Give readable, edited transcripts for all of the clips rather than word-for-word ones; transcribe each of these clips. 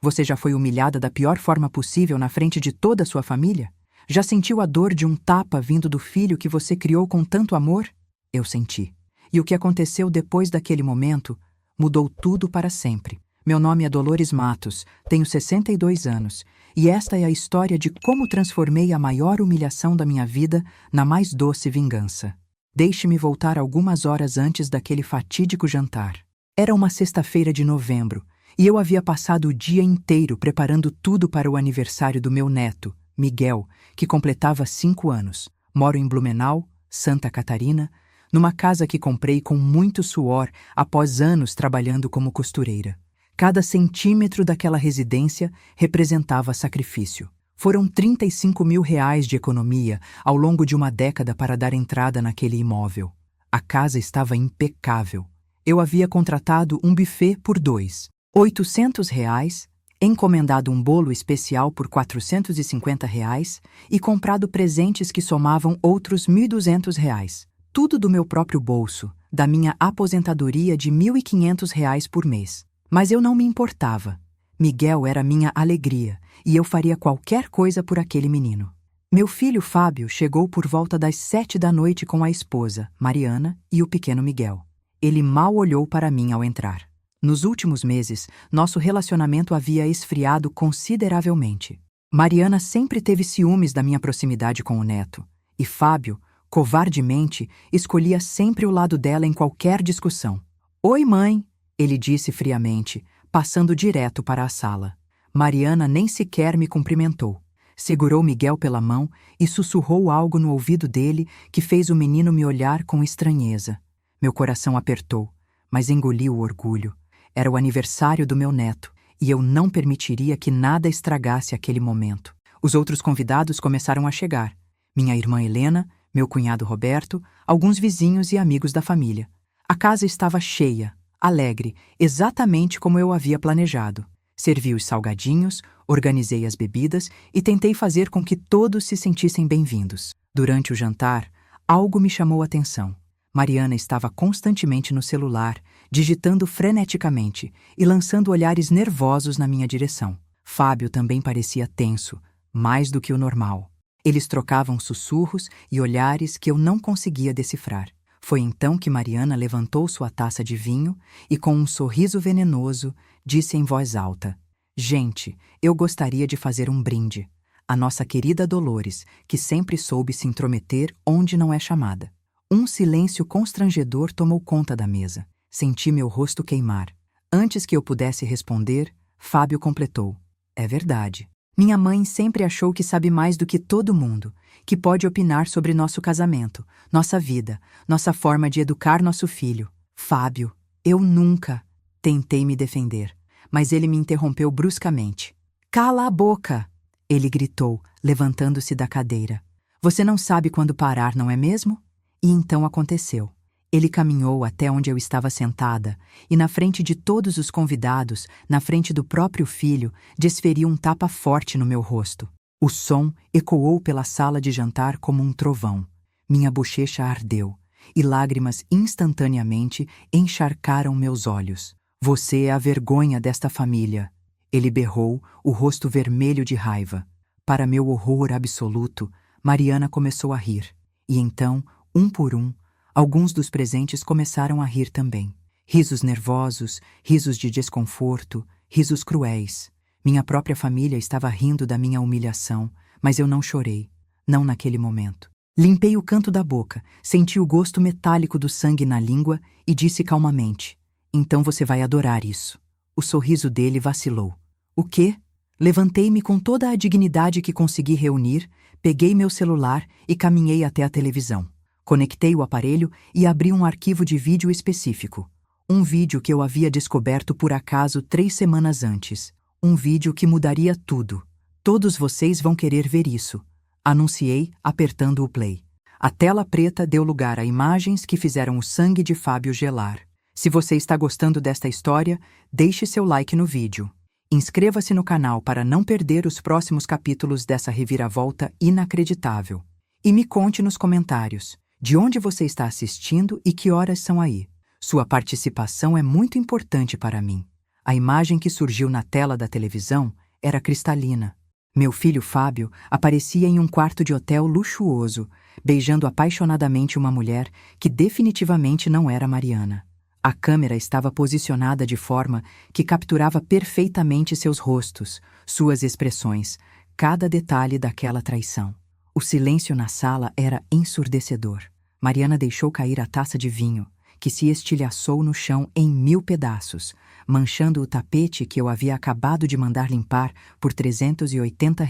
Você já foi humilhada da pior forma possível na frente de toda a sua família? Já sentiu a dor de um tapa vindo do filho que você criou com tanto amor? Eu senti. E o que aconteceu depois daquele momento mudou tudo para sempre. Meu nome é Dolores Matos, tenho 62 anos, e esta é a história de como transformei a maior humilhação da minha vida na mais doce vingança. Deixe-me voltar algumas horas antes daquele fatídico jantar. Era uma sexta-feira de novembro, e eu havia passado o dia inteiro preparando tudo para o aniversário do meu neto, Miguel, que completava 5 anos. Moro em Blumenau, Santa Catarina, numa casa que comprei com muito suor após anos trabalhando como costureira. Cada centímetro daquela residência representava sacrifício. Foram R$ 35 mil de economia ao longo de uma década para dar entrada naquele imóvel. A casa estava impecável. Eu havia contratado um buffet por R$ 800, encomendado um bolo especial por R$ 450 e comprado presentes que somavam outros R$ 1.200. Tudo do meu próprio bolso, da minha aposentadoria de R$ 1.500 por mês. Mas eu não me importava. Miguel era minha alegria, e eu faria qualquer coisa por aquele menino. Meu filho Fábio chegou por volta das 7 da noite com a esposa, Mariana, e o pequeno Miguel. Ele mal olhou para mim ao entrar. Nos últimos meses, nosso relacionamento havia esfriado consideravelmente. Mariana sempre teve ciúmes da minha proximidade com o neto, e Fábio, covardemente, escolhia sempre o lado dela em qualquer discussão. "Oi, mãe", ele disse friamente, passando direto para a sala. Mariana nem sequer me cumprimentou. Segurou Miguel pela mão e sussurrou algo no ouvido dele que fez o menino me olhar com estranheza. Meu coração apertou, mas engoli o orgulho. Era o aniversário do meu neto, e eu não permitiria que nada estragasse aquele momento. Os outros convidados começaram a chegar. Minha irmã Helena, meu cunhado Roberto, alguns vizinhos e amigos da família. A casa estava cheia, alegre, exatamente como eu havia planejado. Servi os salgadinhos, organizei as bebidas e tentei fazer com que todos se sentissem bem-vindos. Durante o jantar, algo me chamou a atenção. Mariana estava constantemente no celular, digitando freneticamente e lançando olhares nervosos na minha direção. Fábio também parecia tenso, mais do que o normal. Eles trocavam sussurros e olhares que eu não conseguia decifrar. Foi então que Mariana levantou sua taça de vinho e, com um sorriso venenoso, disse em voz alta: "Gente, eu gostaria de fazer um brinde. A nossa querida Dolores, que sempre soube se intrometer onde não é chamada." Um silêncio constrangedor tomou conta da mesa. Senti meu rosto queimar. Antes que eu pudesse responder, Fábio completou: "É verdade. Minha mãe sempre achou que sabe mais do que todo mundo, que pode opinar sobre nosso casamento, nossa vida, nossa forma de educar nosso filho. Fábio, eu nunca..." Tentei me defender, mas ele me interrompeu bruscamente. "Cala a boca!" ele gritou, levantando-se da cadeira. "Você não sabe quando parar, não é mesmo?" E então aconteceu. Ele caminhou até onde eu estava sentada e, na frente de todos os convidados, na frente do próprio filho, desferiu um tapa forte no meu rosto. O som ecoou pela sala de jantar como um trovão. Minha bochecha ardeu e lágrimas instantaneamente encharcaram meus olhos. "Você é a vergonha desta família", ele berrou, o rosto vermelho de raiva. Para meu horror absoluto, Mariana começou a rir. E então, um por um, alguns dos presentes começaram a rir também. Risos nervosos, risos de desconforto, risos cruéis. Minha própria família estava rindo da minha humilhação, mas eu não chorei, não naquele momento. Limpei o canto da boca, senti o gosto metálico do sangue na língua e disse calmamente: "Então você vai adorar isso." O sorriso dele vacilou. "O quê?" Levantei-me com toda a dignidade que consegui reunir, peguei meu celular e caminhei até a televisão. Conectei o aparelho e abri um arquivo de vídeo específico. Um vídeo que eu havia descoberto por acaso 3 semanas antes. Um vídeo que mudaria tudo. "Todos vocês vão querer ver isso", anunciei, apertando o play. A tela preta deu lugar a imagens que fizeram o sangue de Fábio gelar. Se você está gostando desta história, deixe seu like no vídeo. Inscreva-se no canal para não perder os próximos capítulos dessa reviravolta inacreditável. E me conte nos comentários de onde você está assistindo e que horas são aí. Sua participação é muito importante para mim. A imagem que surgiu na tela da televisão era cristalina. Meu filho Fábio aparecia em um quarto de hotel luxuoso, beijando apaixonadamente uma mulher que definitivamente não era Mariana. A câmera estava posicionada de forma que capturava perfeitamente seus rostos, suas expressões, cada detalhe daquela traição. O silêncio na sala era ensurdecedor. Mariana deixou cair a taça de vinho, que se estilhaçou no chão em 1000 pedaços, manchando o tapete que eu havia acabado de mandar limpar por R$ 380.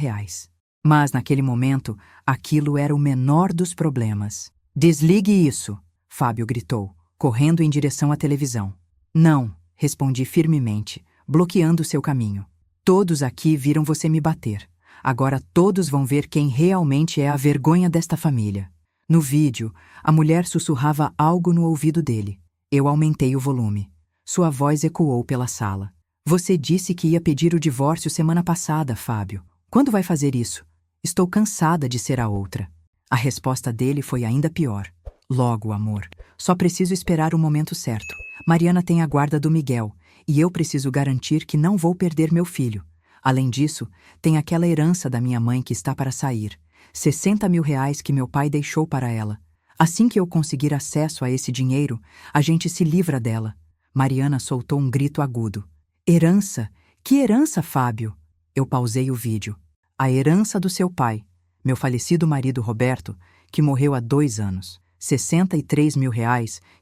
Mas, naquele momento, aquilo era o menor dos problemas. "Desligue isso!" Fábio gritou, correndo em direção à televisão. "Não", respondi firmemente, bloqueando seu caminho. "Todos aqui viram você me bater. Agora todos vão ver quem realmente é a vergonha desta família." No vídeo, a mulher sussurrava algo no ouvido dele. Eu aumentei o volume. Sua voz ecoou pela sala. "Você disse que ia pedir o divórcio semana passada, Fábio. Quando vai fazer isso? Estou cansada de ser a outra." A resposta dele foi ainda pior. "Logo, amor. Só preciso esperar o momento certo. Mariana tem a guarda do Miguel, e eu preciso garantir que não vou perder meu filho. Além disso, tem aquela herança da minha mãe que está para sair. R$ 60 mil que meu pai deixou para ela. Assim que eu conseguir acesso a esse dinheiro, a gente se livra dela." Mariana soltou um grito agudo. "Herança? Que herança, Fábio?" Eu pausei o vídeo. "A herança do seu pai, meu falecido marido Roberto, que morreu há 2 anos. R$ 63 mil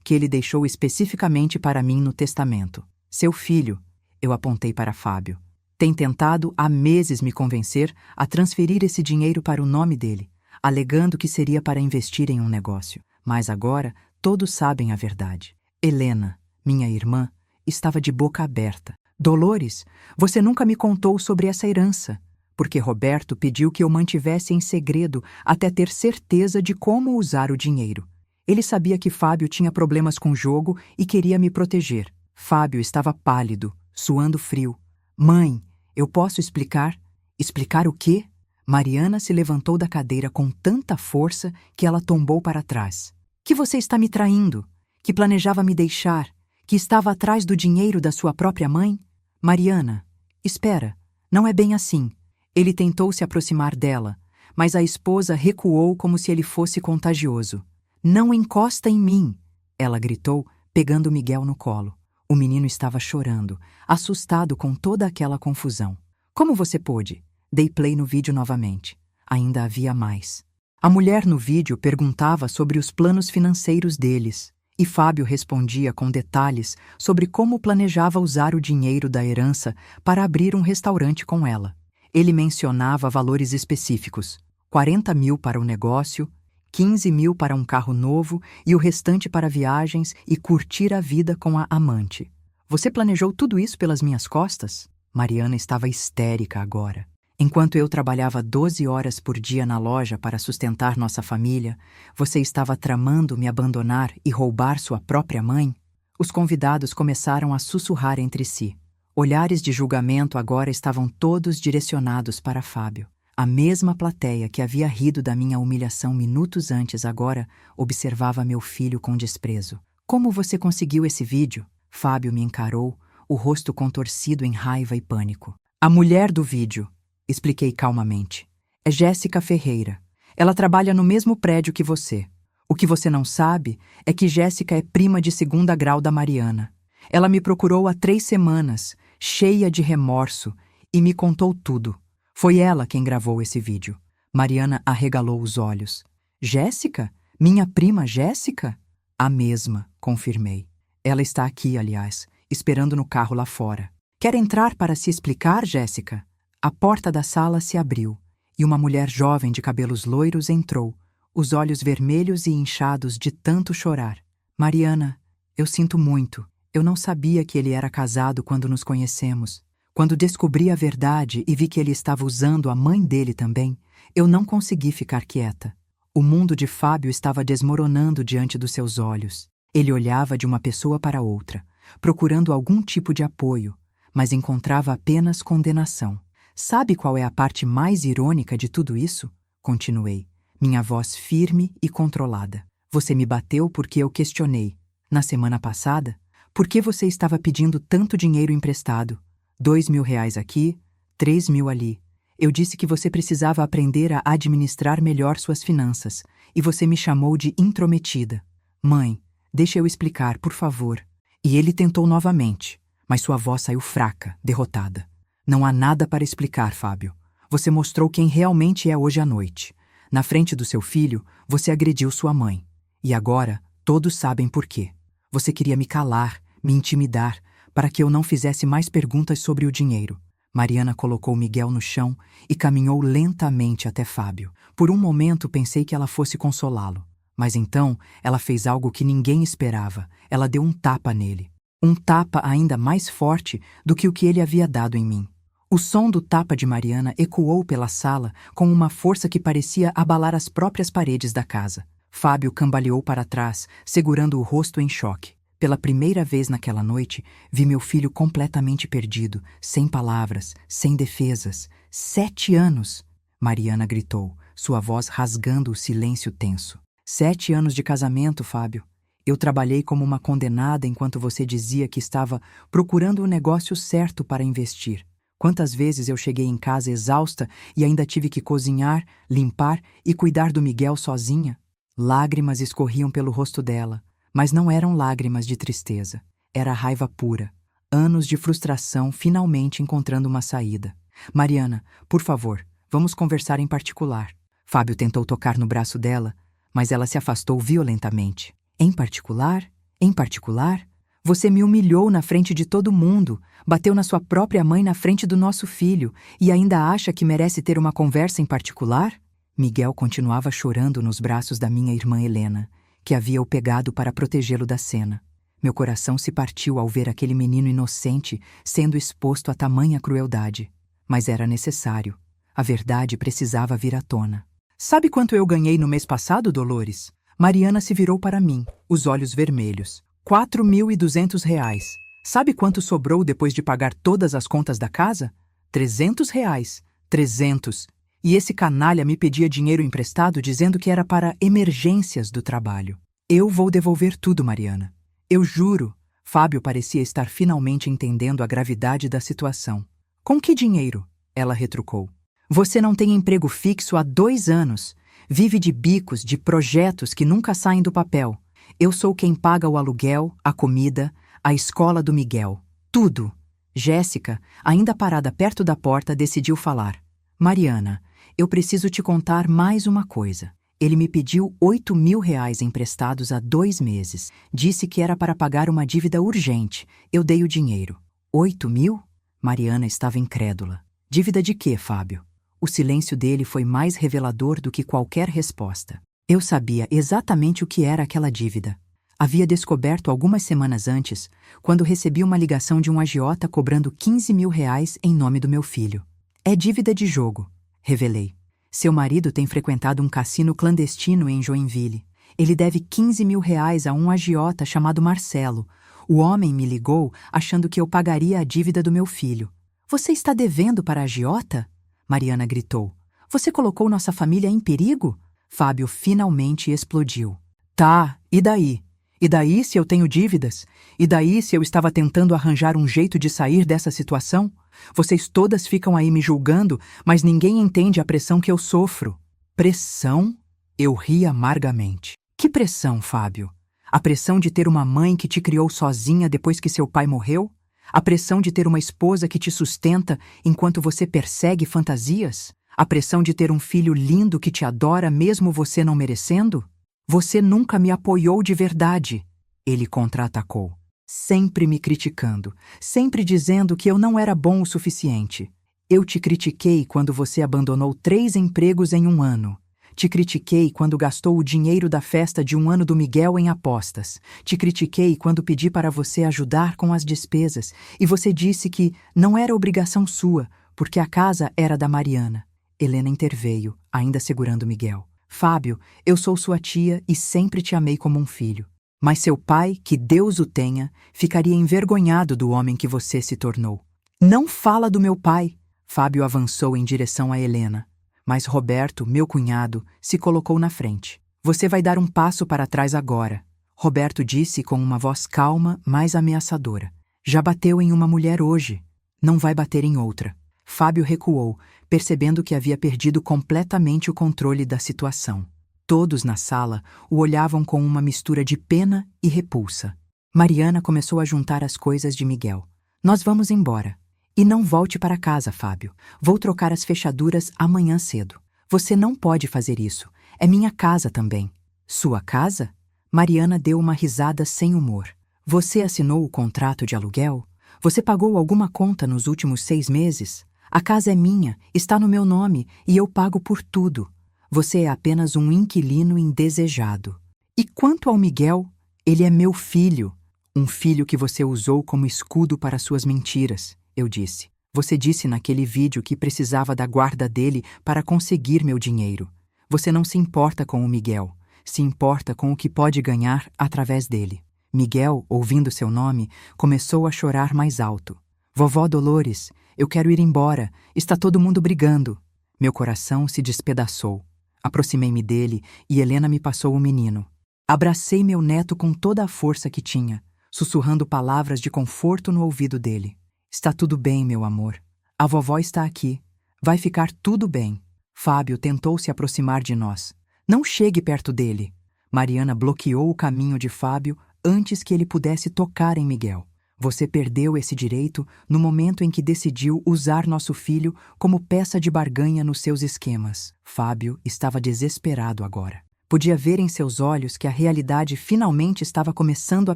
que ele deixou especificamente para mim no testamento. Seu filho," eu apontei para Fábio, "tem tentado há meses me convencer a transferir esse dinheiro para o nome dele, alegando que seria para investir em um negócio. Mas agora todos sabem a verdade. Helena, minha irmã, estava de boca aberta. Dolores, você nunca me contou sobre essa herança, porque Roberto pediu que eu mantivesse em segredo até ter certeza de como usar o dinheiro. Ele sabia que Fábio tinha problemas com o jogo e queria me proteger." Fábio estava pálido, suando frio. "Mãe, eu posso explicar?" "Explicar o quê?" Mariana se levantou da cadeira com tanta força que ela tombou para trás. "Que você está me traindo, que planejava me deixar, que estava atrás do dinheiro da sua própria mãe?" "Mariana, espera, não é bem assim." Ele tentou se aproximar dela, mas a esposa recuou como se ele fosse contagioso. "Não encosta em mim!" ela gritou, pegando Miguel no colo. O menino estava chorando, assustado com toda aquela confusão. "Como você pôde?" Dei play no vídeo novamente. Ainda havia mais. A mulher no vídeo perguntava sobre os planos financeiros deles, e Fábio respondia com detalhes sobre como planejava usar o dinheiro da herança para abrir um restaurante com ela. Ele mencionava valores específicos: 40 mil para o negócio, 15 mil para um carro novo e o restante para viagens e curtir a vida com a amante. "Você planejou tudo isso pelas minhas costas?" Mariana estava histérica agora. "Enquanto eu trabalhava 12 horas por dia na loja para sustentar nossa família, você estava tramando me abandonar e roubar sua própria mãe?" Os convidados começaram a sussurrar entre si. Olhares de julgamento agora estavam todos direcionados para Fábio. A mesma plateia que havia rido da minha humilhação minutos antes agora observava meu filho com desprezo. "Como você conseguiu esse vídeo?" Fábio me encarou, o rosto contorcido em raiva e pânico. "A mulher do vídeo", expliquei calmamente, "é Jéssica Ferreira. Ela trabalha no mesmo prédio que você. O que você não sabe é que Jéssica é prima de 2º grau da Mariana. Ela me procurou há 3 semanas, cheia de remorso, e me contou tudo. Foi ela quem gravou esse vídeo." Mariana arregalou os olhos. "Jéssica? Minha prima Jéssica?" "A mesma", confirmei. "Ela está aqui, aliás, esperando no carro lá fora." "Quer entrar para se explicar, Jéssica?" A porta da sala se abriu, e uma mulher jovem de cabelos loiros entrou, os olhos vermelhos e inchados de tanto chorar. "Mariana, eu sinto muito. Eu não sabia que ele era casado quando nos conhecemos. Quando descobri a verdade e vi que ele estava usando a mãe dele também, eu não consegui ficar quieta. O mundo de Fábio estava desmoronando diante dos seus olhos. Ele olhava de uma pessoa para outra, procurando algum tipo de apoio, mas encontrava apenas condenação. Sabe qual é a parte mais irônica de tudo isso? Continuei, minha voz firme e controlada. Você me bateu porque eu questionei. Na semana passada, Por que você estava pedindo tanto dinheiro emprestado? 2.000 reais aqui, 3.000 ali. Eu disse que você precisava aprender a administrar melhor suas finanças, e você me chamou de intrometida. Mãe, deixa eu explicar, por favor. E ele tentou novamente, mas sua voz saiu fraca, derrotada. Não há nada para explicar, Fábio. Você mostrou quem realmente é hoje à noite. Na frente do seu filho, você agrediu sua mãe. E agora, todos sabem por quê. Você queria me calar, me intimidar, para que eu não fizesse mais perguntas sobre o dinheiro. Mariana colocou Miguel no chão e caminhou lentamente até Fábio. Por um momento pensei que ela fosse consolá-lo. Mas então ela fez algo que ninguém esperava. Ela deu um tapa nele. Um tapa ainda mais forte do que o que ele havia dado em mim. O som do tapa de Mariana ecoou pela sala com uma força que parecia abalar as próprias paredes da casa. Fábio cambaleou para trás, segurando o rosto em choque. Pela primeira vez naquela noite, vi meu filho completamente perdido, sem palavras, sem defesas. 7 anos! Mariana gritou, sua voz rasgando o silêncio tenso. 7 anos de casamento, Fábio. Eu trabalhei como uma condenada enquanto você dizia que estava procurando o negócio certo para investir. Quantas vezes eu cheguei em casa exausta e ainda tive que cozinhar, limpar e cuidar do Miguel sozinha? Lágrimas escorriam pelo rosto dela. Mas não eram lágrimas de tristeza. Era raiva pura. Anos de frustração finalmente encontrando uma saída. Mariana, por favor, vamos conversar em particular. Fábio tentou tocar no braço dela, mas ela se afastou violentamente. Em particular? Em particular? Você me humilhou na frente de todo mundo, bateu na sua própria mãe na frente do nosso filho e ainda acha que merece ter uma conversa em particular? Miguel continuava chorando nos braços da minha irmã Helena, que havia o pegado para protegê-lo da cena. Meu coração se partiu ao ver aquele menino inocente sendo exposto a tamanha crueldade. Mas era necessário. A verdade precisava vir à tona. Sabe quanto eu ganhei no mês passado, Dolores? Mariana se virou para mim, os olhos vermelhos. 4.200 reais. Sabe quanto sobrou depois de pagar todas as contas da casa? 300 reais. 300. E esse canalha me pedia dinheiro emprestado dizendo que era para emergências do trabalho. Eu vou devolver tudo, Mariana. Eu juro. Fábio parecia estar finalmente entendendo a gravidade da situação. Com que dinheiro? Ela retrucou. Você não tem emprego fixo há 2 anos. Vive de bicos, de projetos que nunca saem do papel. Eu sou quem paga o aluguel, a comida, a escola do Miguel. Tudo. Jéssica, ainda parada perto da porta, decidiu falar. Mariana, eu preciso te contar mais uma coisa. Ele me pediu 8.000 reais emprestados há 2 meses. Disse que era para pagar uma dívida urgente. Eu dei o dinheiro. 8.000? Mariana estava incrédula. Dívida de quê, Fábio? O silêncio dele foi mais revelador do que qualquer resposta. Eu sabia exatamente o que era aquela dívida. Havia descoberto algumas semanas antes, quando recebi uma ligação de um agiota cobrando 15.000 reais em nome do meu filho. É dívida de jogo, revelei. Seu marido tem frequentado um cassino clandestino em Joinville. Ele deve 15.000 reais a um agiota chamado Marcelo. O homem me ligou achando que eu pagaria a dívida do meu filho. Você está devendo para a agiota? Mariana gritou. Você colocou nossa família em perigo? Fábio finalmente explodiu. Tá, e daí? E daí se eu tenho dívidas? E daí se eu estava tentando arranjar um jeito de sair dessa situação? Vocês todas ficam aí me julgando, mas ninguém entende a pressão que eu sofro. Pressão? Eu ri amargamente. Que pressão, Fábio? A pressão de ter uma mãe que te criou sozinha depois que seu pai morreu? A pressão de ter uma esposa que te sustenta enquanto você persegue fantasias? A pressão de ter um filho lindo que te adora mesmo você não merecendo? Você nunca me apoiou de verdade. Ele contra-atacou, sempre me criticando, sempre dizendo que eu não era bom o suficiente. Eu te critiquei quando você abandonou 3 empregos em 1 ano. Te critiquei quando gastou o dinheiro da festa de 1 ano do Miguel em apostas. Te critiquei quando pedi para você ajudar com as despesas e você disse que não era obrigação sua, porque a casa era da Mariana. Helena interveio, ainda segurando Miguel. Fábio, eu sou sua tia e sempre te amei como um filho. Mas seu pai, que Deus o tenha, ficaria envergonhado do homem que você se tornou. Não fala do meu pai! Fábio avançou em direção a Helena. Mas Roberto, meu cunhado, se colocou na frente. Você vai dar um passo para trás agora. Roberto disse com uma voz calma, mas ameaçadora. Já bateu em uma mulher hoje. Não vai bater em outra. Fábio recuou, percebendo que havia perdido completamente o controle da situação. Todos na sala o olhavam com uma mistura de pena e repulsa. Mariana começou a juntar as coisas de Miguel. Nós vamos embora. E não volte para casa, Fábio. Vou trocar as fechaduras amanhã cedo. Você não pode fazer isso. É minha casa também. Sua casa? Mariana deu uma risada sem humor. Você assinou o contrato de aluguel? Você pagou alguma conta nos últimos 6 meses? A casa é minha, está no meu nome e eu pago por tudo. Você é apenas um inquilino indesejado. E quanto ao Miguel, ele é meu filho. Um filho que você usou como escudo para suas mentiras, eu disse. Você disse naquele vídeo que precisava da guarda dele para conseguir meu dinheiro. Você não se importa com o Miguel, se importa com o que pode ganhar através dele. Miguel, ouvindo seu nome, começou a chorar mais alto. Vovó Dolores, eu quero ir embora, está todo mundo brigando. Meu coração se despedaçou. Aproximei-me dele e Helena me passou o menino. Abracei meu neto com toda a força que tinha, sussurrando palavras de conforto no ouvido dele. Está tudo bem, meu amor. A vovó está aqui. Vai ficar tudo bem. Fábio tentou se aproximar de nós. Não chegue perto dele. Mariana bloqueou o caminho de Fábio antes que ele pudesse tocar em Miguel. Você perdeu esse direito no momento em que decidiu usar nosso filho como peça de barganha nos seus esquemas. Fábio estava desesperado agora. Podia ver em seus olhos que a realidade finalmente estava começando a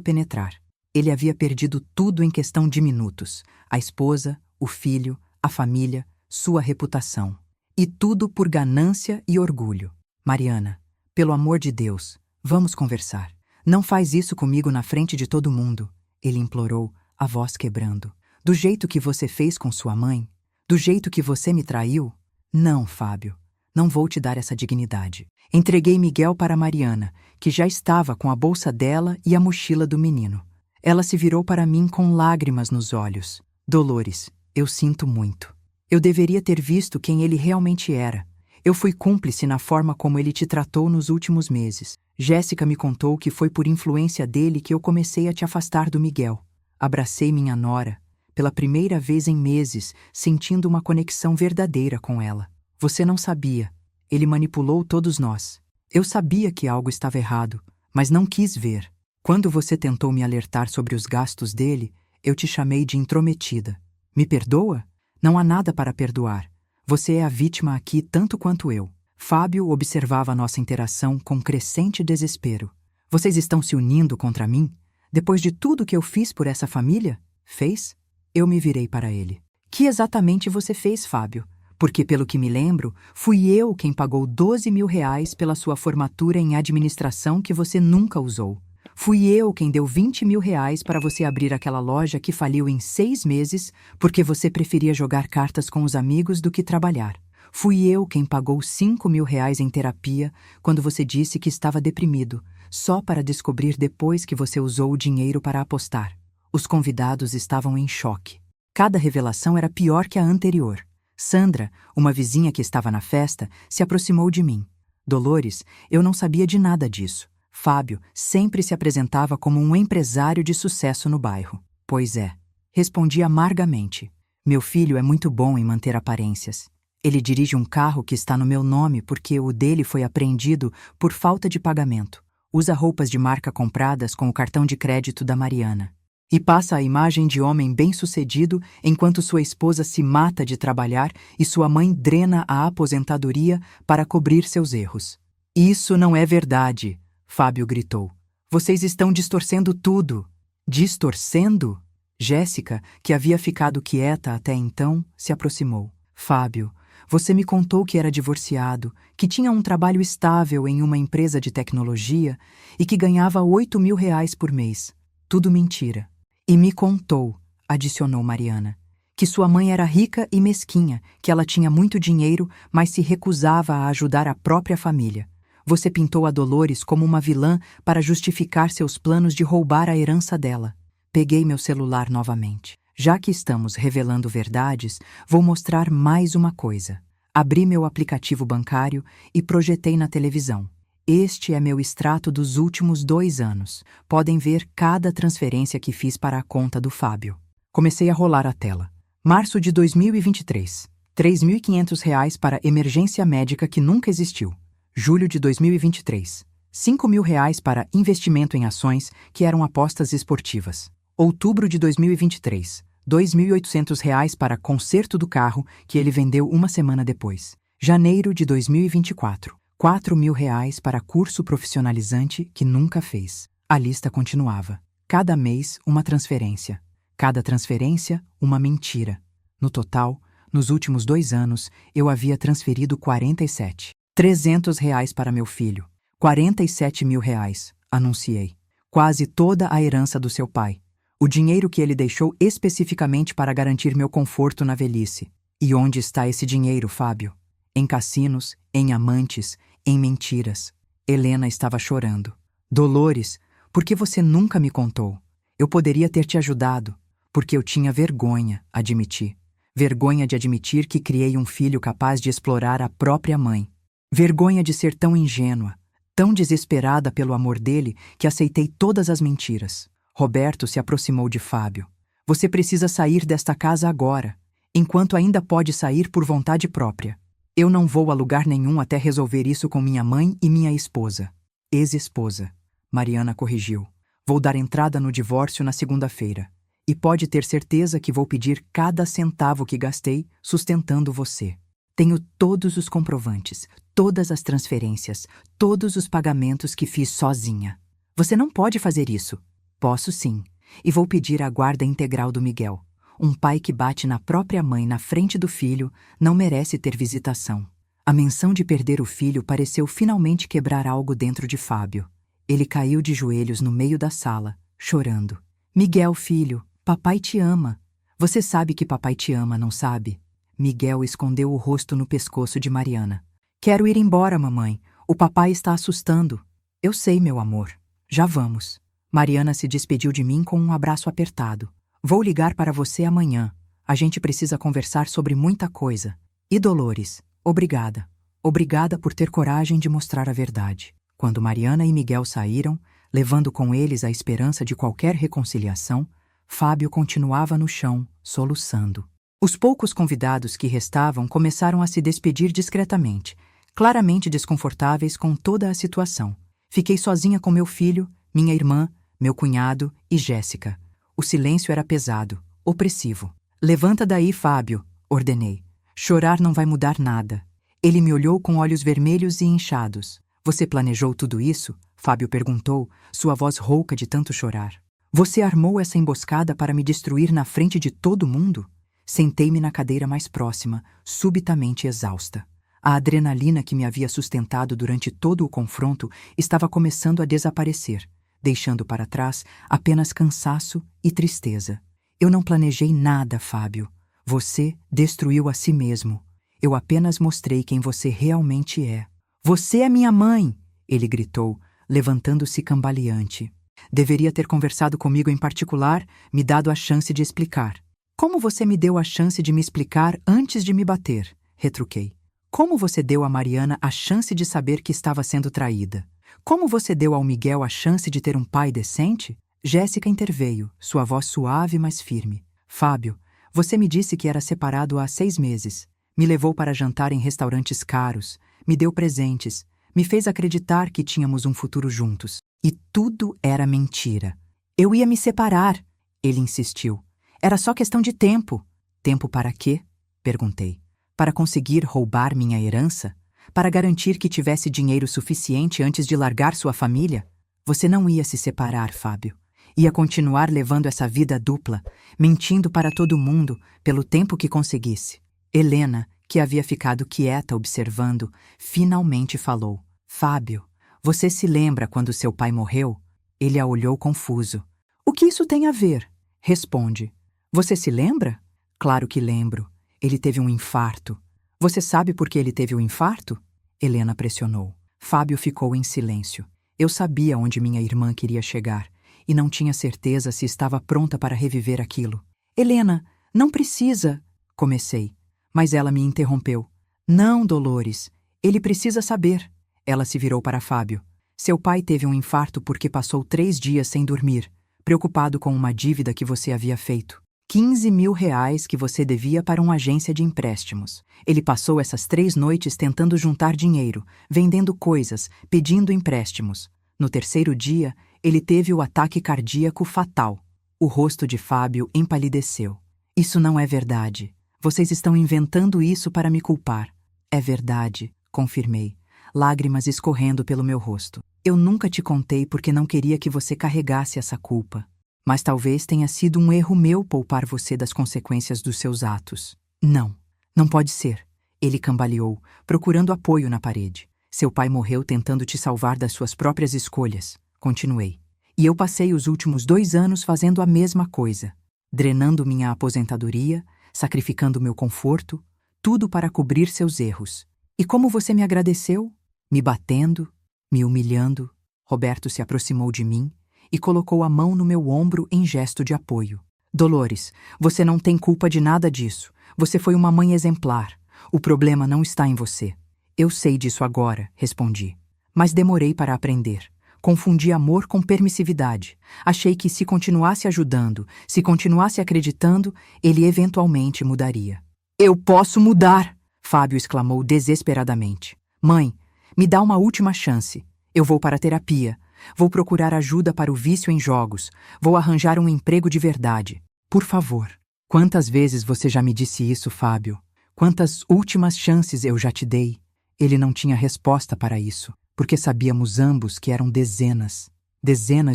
penetrar. Ele havia perdido tudo em questão de minutos. A esposa, o filho, a família, sua reputação. E tudo por ganância e orgulho. Mariana, pelo amor de Deus, vamos conversar. Não faz isso comigo na frente de todo mundo. Ele implorou, a voz quebrando. Do jeito que você fez com sua mãe? Do jeito que você me traiu? Não, Fábio. Não vou te dar essa dignidade. Entreguei Miguel para Mariana, que já estava com a bolsa dela e a mochila do menino. Ela se virou para mim com lágrimas nos olhos. Dolores, eu sinto muito. Eu deveria ter visto quem ele realmente era. Eu fui cúmplice na forma como ele te tratou nos últimos meses. Jéssica me contou que foi por influência dele que eu comecei a te afastar do Miguel. Abracei minha nora, pela primeira vez em meses, sentindo uma conexão verdadeira com ela. Você não sabia. Ele manipulou todos nós. Eu sabia que algo estava errado, mas não quis ver. Quando você tentou me alertar sobre os gastos dele, eu te chamei de intrometida. Me perdoa? Não há nada para perdoar. Você é a vítima aqui tanto quanto eu. Fábio observava nossa interação com crescente desespero. Vocês estão se unindo contra mim? Depois de tudo que eu fiz por essa família? Fez? Eu me virei para ele. Que exatamente você fez, Fábio? Porque, pelo que me lembro, fui eu quem pagou 12 mil reais pela sua formatura em administração que você nunca usou. Fui eu quem deu 20 mil reais para você abrir aquela loja que faliu em 6 meses porque você preferia jogar cartas com os amigos do que trabalhar. Fui eu quem pagou 5 mil reais em terapia quando você disse que estava deprimido, só para descobrir depois que você usou o dinheiro para apostar. Os convidados estavam em choque. Cada revelação era pior que a anterior. Sandra, uma vizinha que estava na festa, se aproximou de mim. Dolores, eu não sabia de nada disso. Fábio sempre se apresentava como um empresário de sucesso no bairro. Pois é. Respondi amargamente. Meu filho é muito bom em manter aparências. Ele dirige um carro que está no meu nome porque o dele foi apreendido por falta de pagamento. Usa roupas de marca compradas com o cartão de crédito da Mariana. E passa a imagem de homem bem-sucedido enquanto sua esposa se mata de trabalhar e sua mãe drena a aposentadoria para cobrir seus erros. Isso não é verdade, Fábio gritou. Vocês estão distorcendo tudo. Distorcendo? Jéssica, que havia ficado quieta até então, se aproximou. Fábio, você me contou que era divorciado, que tinha um trabalho estável em uma empresa de tecnologia e que ganhava 8 mil reais por mês. Tudo mentira. E me contou, adicionou Mariana, que sua mãe era rica e mesquinha, que ela tinha muito dinheiro, mas se recusava a ajudar a própria família. Você pintou a Dolores como uma vilã para justificar seus planos de roubar a herança dela. Peguei meu celular novamente. Já que estamos revelando verdades, vou mostrar mais uma coisa. Abri meu aplicativo bancário e projetei na televisão. Este é meu extrato dos últimos 2 anos. Podem ver cada transferência que fiz para a conta do Fábio. Comecei a rolar a tela. Março de 2023. R$ 3.500 para emergência médica que nunca existiu. Julho de 2023. R$ 5.000 para investimento em ações que eram apostas esportivas. Outubro de 2023. R$ 2.800 para conserto do carro que ele vendeu uma semana depois. Janeiro de 2024. R$ 4.000 para curso profissionalizante que nunca fez. A lista continuava. Cada mês, uma transferência. Cada transferência, uma mentira. No total, nos últimos 2 anos, eu havia transferido R$ 300 para meu filho. R$ 47.000, anunciei. Quase toda a herança do seu pai. O dinheiro que ele deixou especificamente para garantir meu conforto na velhice. E onde está esse dinheiro, Fábio? Em cassinos, em amantes, em mentiras. Helena estava chorando. Dolores, por que você nunca me contou? Eu poderia ter te ajudado, porque eu tinha vergonha, admiti. Vergonha de admitir que criei um filho capaz de explorar a própria mãe. Vergonha de ser tão ingênua, tão desesperada pelo amor dele que aceitei todas as mentiras. Roberto se aproximou de Fábio. Você precisa sair desta casa agora, enquanto ainda pode sair por vontade própria. Eu não vou a lugar nenhum até resolver isso com minha mãe e minha esposa. Ex-esposa. Mariana corrigiu. Vou dar entrada no divórcio na segunda-feira. E pode ter certeza que vou pedir cada centavo que gastei sustentando você. Tenho todos os comprovantes, todas as transferências, todos os pagamentos que fiz sozinha. Você não pode fazer isso. Posso sim. E vou pedir a guarda integral do Miguel. Um pai que bate na própria mãe na frente do filho não merece ter visitação. A menção de perder o filho pareceu finalmente quebrar algo dentro de Fábio. Ele caiu de joelhos no meio da sala, chorando. Miguel, filho, papai te ama. Você sabe que papai te ama, não sabe? Miguel escondeu o rosto no pescoço de Mariana. Quero ir embora, mamãe. O papai está assustando. Eu sei, meu amor. Já vamos. Mariana se despediu de mim com um abraço apertado. Vou ligar para você amanhã. A gente precisa conversar sobre muita coisa. E Dolores, obrigada. Obrigada por ter coragem de mostrar a verdade. Quando Mariana e Miguel saíram, levando com eles a esperança de qualquer reconciliação, Fábio continuava no chão, soluçando. Os poucos convidados que restavam começaram a se despedir discretamente, claramente desconfortáveis com toda a situação. Fiquei sozinha com meu filho, minha irmã, meu cunhado e Jéssica. O silêncio era pesado, opressivo. Levanta daí, Fábio, ordenei. Chorar não vai mudar nada. Ele me olhou com olhos vermelhos e inchados. Você planejou tudo isso? Fábio perguntou, sua voz rouca de tanto chorar. Você armou essa emboscada para me destruir na frente de todo mundo? Sentei-me na cadeira mais próxima, subitamente exausta. A adrenalina que me havia sustentado durante todo o confronto estava começando a desaparecer, deixando para trás apenas cansaço e tristeza. Eu não planejei nada, Fábio. Você destruiu a si mesmo. Eu apenas mostrei quem você realmente é. Você é minha mãe! Ele gritou, levantando-se cambaleante. Deveria ter conversado comigo em particular, me dado a chance de explicar. Como você me deu a chance de me explicar antes de me bater? Retruquei. Como você deu a Mariana a chance de saber que estava sendo traída? Como você deu ao Miguel a chance de ter um pai decente? Jéssica interveio, sua voz suave mas firme. Fábio, você me disse que era separado há 6 meses. Me levou para jantar em restaurantes caros, me deu presentes, me fez acreditar que tínhamos um futuro juntos. E tudo era mentira. Eu ia me separar, ele insistiu. Era só questão de tempo. Tempo para quê? Perguntei. Para conseguir roubar minha herança? Para garantir que tivesse dinheiro suficiente antes de largar sua família? Você não ia se separar, Fábio. Ia continuar levando essa vida dupla, mentindo para todo mundo pelo tempo que conseguisse. Helena, que havia ficado quieta observando, finalmente falou. Fábio, você se lembra quando seu pai morreu? Ele a olhou confuso. O que isso tem a ver? Responde. Você se lembra? Claro que lembro. Ele teve um infarto. Você sabe por que ele teve o infarto? Helena pressionou. Fábio ficou em silêncio. Eu sabia onde minha irmã queria chegar e não tinha certeza se estava pronta para reviver aquilo. Helena, não precisa, comecei, mas ela me interrompeu. Não, Dolores, ele precisa saber. Ela se virou para Fábio. Seu pai teve um infarto porque passou 3 dias sem dormir, preocupado com uma dívida que você havia feito. 15 mil reais que você devia para uma agência de empréstimos. Ele passou essas 3 noites tentando juntar dinheiro, vendendo coisas, pedindo empréstimos. No terceiro dia, ele teve o ataque cardíaco fatal. O rosto de Fábio empalideceu. Isso não é verdade. Vocês estão inventando isso para me culpar. É verdade, confirmei, lágrimas escorrendo pelo meu rosto. Eu nunca te contei porque não queria que você carregasse essa culpa. Mas talvez tenha sido um erro meu poupar você das consequências dos seus atos. Não, não pode ser. Ele cambaleou, procurando apoio na parede. Seu pai morreu tentando te salvar das suas próprias escolhas. Continuei. E eu passei os últimos 2 anos fazendo a mesma coisa. Drenando minha aposentadoria, sacrificando meu conforto, tudo para cobrir seus erros. E como você me agradeceu? Me batendo, me humilhando. Roberto se aproximou de mim e colocou a mão no meu ombro em gesto de apoio. Dolores, você não tem culpa de nada disso. Você foi uma mãe exemplar. O problema não está em você. Eu sei disso agora, respondi. Mas demorei para aprender. Confundi amor com permissividade. Achei que se continuasse ajudando, se continuasse acreditando, ele eventualmente mudaria. Eu posso mudar! Fábio exclamou desesperadamente. Mãe, me dá uma última chance. Eu vou para a terapia. Vou procurar ajuda para o vício em jogos. Vou arranjar um emprego de verdade. Por favor. Quantas vezes você já me disse isso, Fábio? Quantas últimas chances eu já te dei? Ele não tinha resposta para isso, porque sabíamos ambos que eram dezenas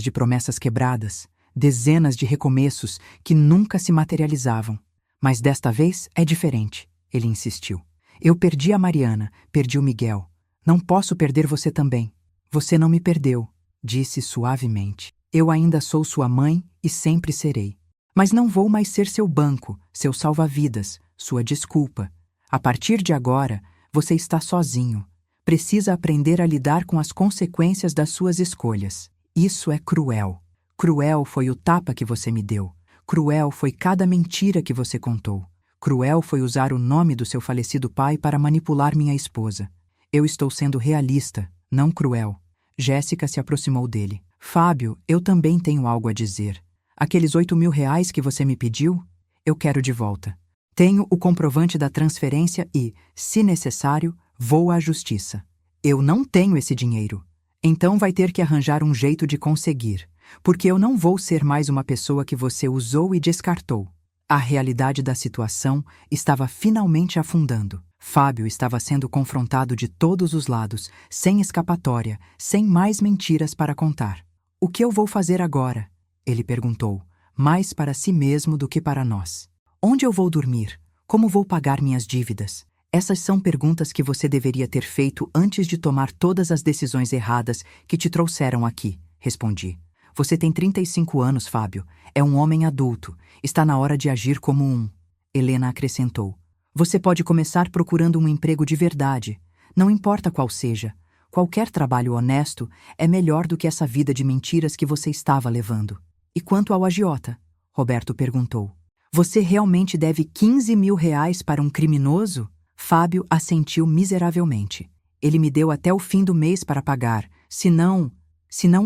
de promessas quebradas, dezenas de recomeços que nunca se materializavam. Mas desta vez é diferente, ele insistiu. Eu perdi a Mariana, perdi o Miguel. Não posso perder você também. Você não me perdeu, disse suavemente. Eu ainda sou sua mãe e sempre serei. Mas não vou mais ser seu banco, seu salva-vidas, sua desculpa. A partir de agora, você está sozinho. Precisa aprender a lidar com as consequências das suas escolhas. Isso é cruel. Cruel foi o tapa que você me deu. Cruel foi cada mentira que você contou. Cruel foi usar o nome do seu falecido pai para manipular minha esposa. Eu estou sendo realista, não cruel. Jéssica se aproximou dele. Fábio, eu também tenho algo a dizer. Aqueles 8 mil reais que você me pediu, eu quero de volta. Tenho o comprovante da transferência e, se necessário, vou à justiça. Eu não tenho esse dinheiro. Então vai ter que arranjar um jeito de conseguir, porque eu não vou ser mais uma pessoa que você usou e descartou. A realidade da situação estava finalmente afundando. Fábio estava sendo confrontado de todos os lados, sem escapatória, sem mais mentiras para contar. O que eu vou fazer agora? Ele perguntou, mais para si mesmo do que para nós. Onde eu vou dormir? Como vou pagar minhas dívidas? Essas são perguntas que você deveria ter feito antes de tomar todas as decisões erradas que te trouxeram aqui, respondi. Você tem 35 anos, Fábio. É um homem adulto. Está na hora de agir como um. Helena acrescentou. Você pode começar procurando um emprego de verdade. Não importa qual seja. Qualquer trabalho honesto é melhor do que essa vida de mentiras que você estava levando. E quanto ao agiota? Roberto perguntou. Você realmente deve 15 mil reais para um criminoso? Fábio assentiu miseravelmente. Ele me deu até o fim do mês para pagar. Senão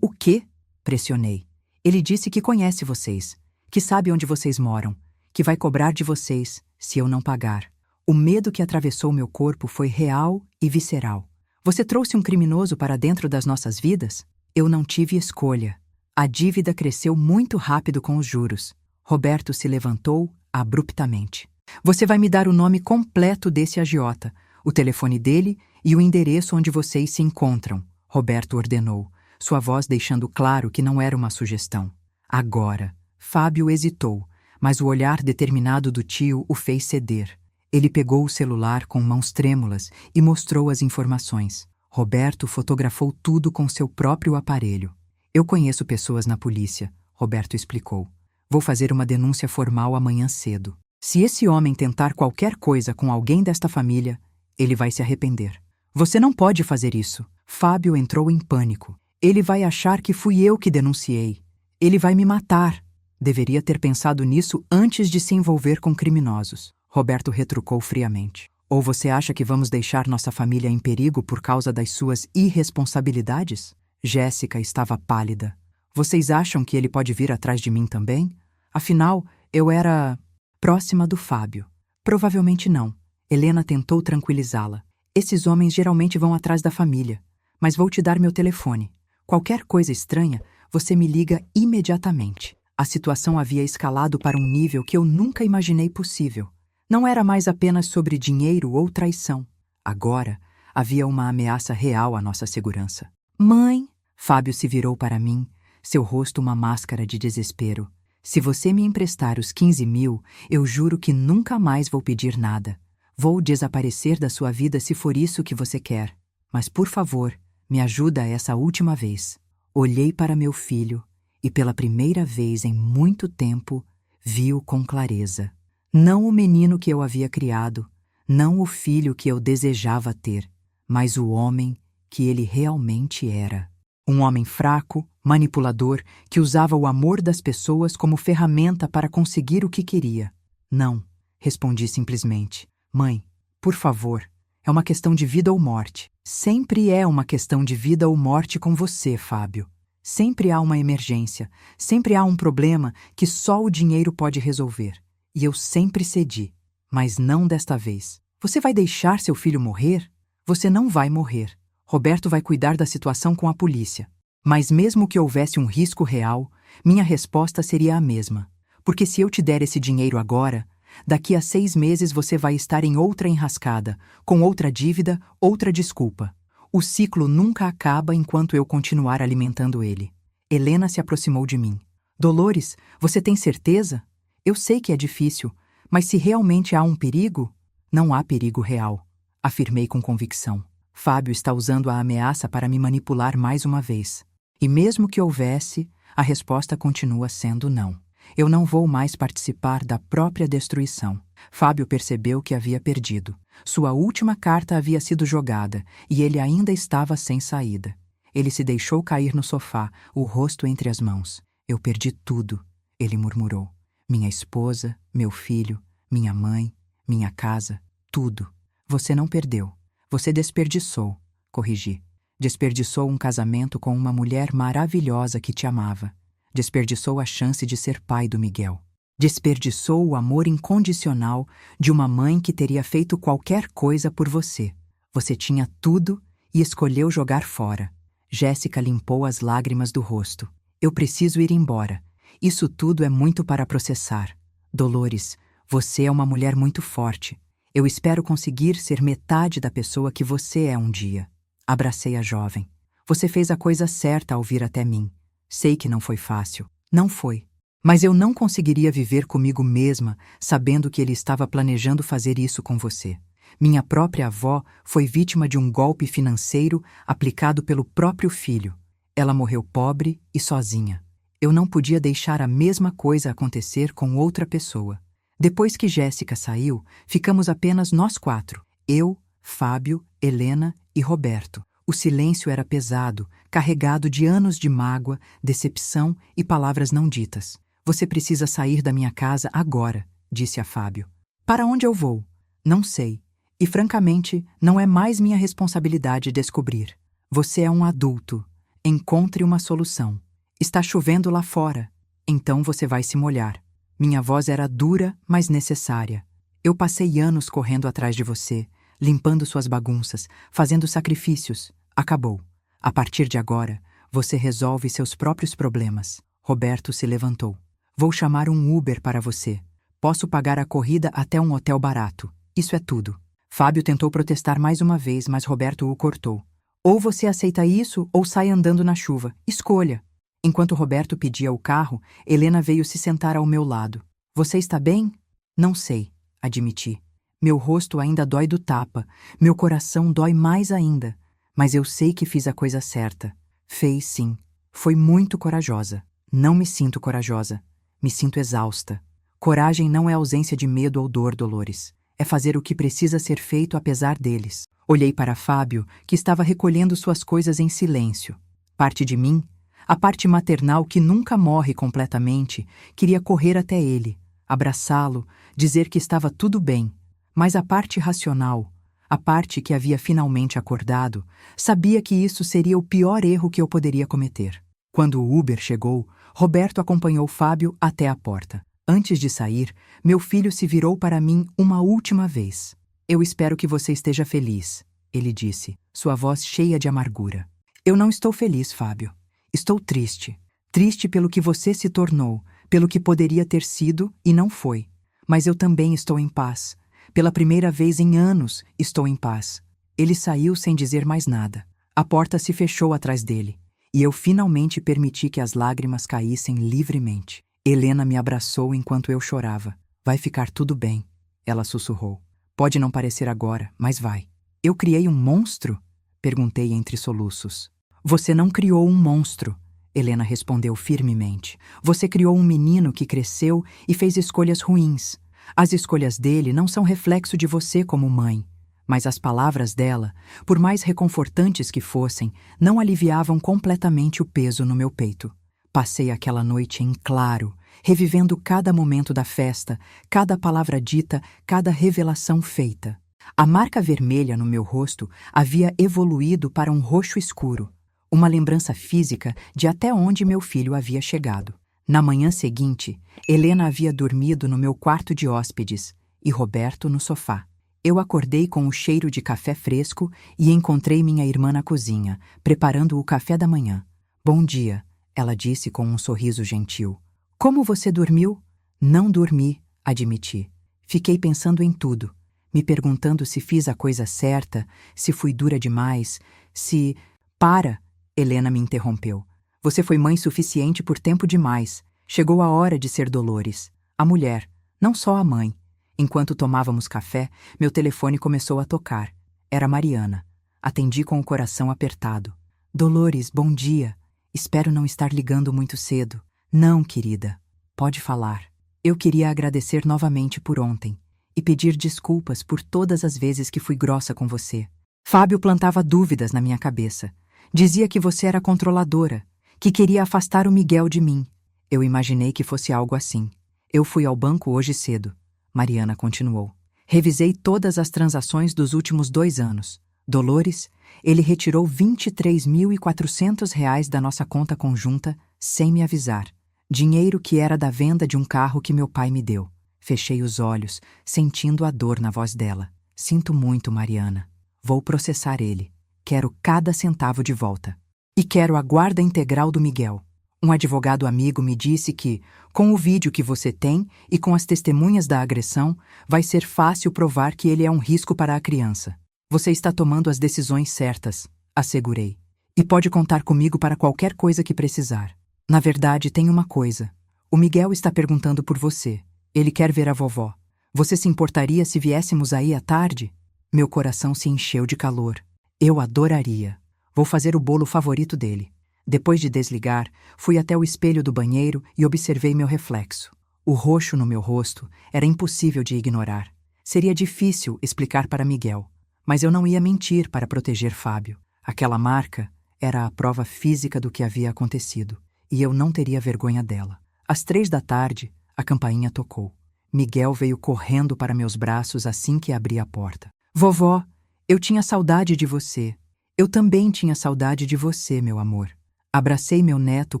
o quê? Pressionei. Ele disse que conhece vocês, que sabe onde vocês moram, que vai cobrar de vocês se eu não pagar. O medo que atravessou meu corpo foi real e visceral. Você trouxe um criminoso para dentro das nossas vidas? Eu não tive escolha. A dívida cresceu muito rápido com os juros. Roberto se levantou abruptamente. Você vai me dar o nome completo desse agiota, o telefone dele e o endereço onde vocês se encontram, Roberto ordenou, sua voz deixando claro que não era uma sugestão. Agora. Fábio hesitou, mas o olhar determinado do tio o fez ceder. Ele pegou o celular com mãos trêmulas e mostrou as informações. Roberto fotografou tudo com seu próprio aparelho. Eu conheço pessoas na polícia, Roberto explicou. Vou fazer uma denúncia formal amanhã cedo. Se esse homem tentar qualquer coisa com alguém desta família, ele vai se arrepender. Você não pode fazer isso. Fábio entrou em pânico. Ele vai achar que fui eu que denunciei. Ele vai me matar. Deveria ter pensado nisso antes de se envolver com criminosos. Roberto retrucou friamente. Ou você acha que vamos deixar nossa família em perigo por causa das suas irresponsabilidades? Jéssica estava pálida. Vocês acham que ele pode vir atrás de mim também? Afinal, eu era próxima do Fábio. Provavelmente não. Helena tentou tranquilizá-la. Esses homens geralmente vão atrás da família. Mas vou te dar meu telefone. Qualquer coisa estranha, você me liga imediatamente. A situação havia escalado para um nível que eu nunca imaginei possível. Não era mais apenas sobre dinheiro ou traição. Agora, havia uma ameaça real à nossa segurança. Mãe! Fábio se virou para mim, seu rosto uma máscara de desespero. Se você me emprestar os 15.000, eu juro que nunca mais vou pedir nada. Vou desaparecer da sua vida se for isso que você quer. Mas, por favor, me ajuda essa última vez. Olhei para meu filho e, pela primeira vez em muito tempo, vi-o com clareza. Não o menino que eu havia criado, não o filho que eu desejava ter, mas o homem que ele realmente era. Um homem fraco, manipulador, que usava o amor das pessoas como ferramenta para conseguir o que queria. Não, respondi simplesmente. Mãe, por favor, é uma questão de vida ou morte. Sempre é uma questão de vida ou morte com você, Fábio. Sempre há uma emergência, sempre há um problema que só o dinheiro pode resolver. E eu sempre cedi, mas não desta vez. Você vai deixar seu filho morrer? Você não vai morrer. Roberto vai cuidar da situação com a polícia. Mas mesmo que houvesse um risco real, minha resposta seria a mesma. Porque se eu te der esse dinheiro agora, daqui a 6 meses você vai estar em outra enrascada, com outra dívida, outra desculpa. O ciclo nunca acaba enquanto eu continuar alimentando ele. Helena se aproximou de mim. Dolores, você tem certeza? Eu sei que é difícil, mas se realmente há um perigo, não há perigo real, afirmei com convicção. Fábio está usando a ameaça para me manipular mais uma vez. E mesmo que houvesse, a resposta continua sendo não. Eu não vou mais participar da própria destruição. Fábio percebeu que havia perdido. Sua última carta havia sido jogada e ele ainda estava sem saída. Ele se deixou cair no sofá, o rosto entre as mãos. Eu perdi tudo, ele murmurou. Minha esposa, meu filho, minha mãe, minha casa, tudo. Você não perdeu. Você desperdiçou, corrigi. Desperdiçou um casamento com uma mulher maravilhosa que te amava. Desperdiçou a chance de ser pai do Miguel. Desperdiçou o amor incondicional de uma mãe que teria feito qualquer coisa por você. Você tinha tudo e escolheu jogar fora. Jéssica limpou as lágrimas do rosto. Eu preciso ir embora. Isso tudo é muito para processar. Dolores, você é uma mulher muito forte. Eu espero conseguir ser metade da pessoa que você é um dia. Abracei a jovem. Você fez a coisa certa ao vir até mim. Sei que não foi fácil. Não foi. Mas eu não conseguiria viver comigo mesma sabendo que ele estava planejando fazer isso com você. Minha própria avó foi vítima de um golpe financeiro aplicado pelo próprio filho. Ela morreu pobre e sozinha. Eu não podia deixar a mesma coisa acontecer com outra pessoa. Depois que Jéssica saiu, ficamos apenas nós 4. Eu, Fábio, Helena e Roberto. O silêncio era pesado, carregado de anos de mágoa, decepção e palavras não ditas. Você precisa sair da minha casa agora, disse a Fábio. Para onde eu vou? Não sei. E francamente, não é mais minha responsabilidade descobrir. Você é um adulto. Encontre uma solução. Está chovendo lá fora. Então você vai se molhar. Minha voz era dura, mas necessária. Eu passei anos correndo atrás de você, limpando suas bagunças, fazendo sacrifícios. Acabou. A partir de agora, você resolve seus próprios problemas. Roberto se levantou. Vou chamar um Uber para você. Posso pagar a corrida até um hotel barato. Isso é tudo. Fábio tentou protestar mais uma vez, mas Roberto o cortou. Ou você aceita isso ou sai andando na chuva. Escolha. Enquanto Roberto pedia o carro, Helena veio se sentar ao meu lado. Você está bem? Não sei, admiti. Meu rosto ainda dói do tapa, meu coração dói mais ainda. Mas eu sei que fiz a coisa certa. Fez sim. Foi muito corajosa. Não me sinto corajosa. Me sinto exausta. Coragem não é ausência de medo ou dor, Dolores. É fazer o que precisa ser feito apesar deles. Olhei para Fábio, que estava recolhendo suas coisas em silêncio. Parte de mim, a parte maternal que nunca morre completamente, queria correr até ele, abraçá-lo, dizer que estava tudo bem. Mas a parte racional, a parte que havia finalmente acordado, sabia que isso seria o pior erro que eu poderia cometer. Quando o Uber chegou, Roberto acompanhou Fábio até a porta. Antes de sair, meu filho se virou para mim uma última vez. Eu espero que você esteja feliz, ele disse, sua voz cheia de amargura. Eu não estou feliz, Fábio. Estou triste. Triste pelo que você se tornou, pelo que poderia ter sido e não foi. Mas eu também estou em paz. Pela primeira vez em anos, estou em paz. Ele saiu sem dizer mais nada. A porta se fechou atrás dele, e eu finalmente permiti que as lágrimas caíssem livremente. Helena me abraçou enquanto eu chorava. Vai ficar tudo bem, ela sussurrou. Pode não parecer agora, mas vai. Eu criei um monstro? Perguntei entre soluços. Você não criou um monstro, Helena respondeu firmemente. Você criou um menino que cresceu e fez escolhas ruins. As escolhas dele não são reflexo de você como mãe, mas as palavras dela, por mais reconfortantes que fossem, não aliviavam completamente o peso no meu peito. Passei aquela noite em claro, revivendo cada momento da festa, cada palavra dita, cada revelação feita. A marca vermelha no meu rosto havia evoluído para um roxo escuro, uma lembrança física de até onde meu filho havia chegado. Na manhã seguinte, Helena havia dormido no meu quarto de hóspedes e Roberto no sofá. Eu acordei com o cheiro de café fresco e encontrei minha irmã na cozinha, preparando o café da manhã. Bom dia, ela disse com um sorriso gentil. Como você dormiu? Não dormi, admiti. Fiquei pensando em tudo, me perguntando se fiz a coisa certa, se fui dura demais, se... Para! Helena me interrompeu. Você foi mãe suficiente por tempo demais. Chegou a hora de ser Dolores. A mulher, não só a mãe. Enquanto tomávamos café, meu telefone começou a tocar. Era Mariana. Atendi com o coração apertado. Dolores, bom dia. Espero não estar ligando muito cedo. Não, querida. Pode falar. Eu queria agradecer novamente por ontem e pedir desculpas por todas as vezes que fui grossa com você. Fábio plantava dúvidas na minha cabeça. Dizia que você era controladora, que queria afastar o Miguel de mim. Eu imaginei que fosse algo assim. Eu fui ao banco hoje cedo. Mariana continuou. Revisei todas as transações dos últimos 2 anos. Dolores, ele retirou R$ 23.400 da nossa conta conjunta sem me avisar. Dinheiro que era da venda de um carro que meu pai me deu. Fechei os olhos, sentindo a dor na voz dela. Sinto muito, Mariana. Vou processar ele. Quero cada centavo de volta. E quero a guarda integral do Miguel. Um advogado amigo me disse que, com o vídeo que você tem e com as testemunhas da agressão, vai ser fácil provar que ele é um risco para a criança. Você está tomando as decisões certas, assegurei. E pode contar comigo para qualquer coisa que precisar. Na verdade, tem uma coisa. O Miguel está perguntando por você. Ele quer ver a vovó. Você se importaria se viéssemos aí à tarde? Meu coração se encheu de calor. Eu adoraria. Vou fazer o bolo favorito dele. Depois de desligar, fui até o espelho do banheiro e observei meu reflexo. O roxo no meu rosto era impossível de ignorar. Seria difícil explicar para Miguel, mas eu não ia mentir para proteger Fábio. Aquela marca era a prova física do que havia acontecido, e eu não teria vergonha dela. Às 3 da tarde, a campainha tocou. Miguel veio correndo para meus braços assim que abri a porta. Vovó, eu tinha saudade de você. Eu também tinha saudade de você, meu amor. Abracei meu neto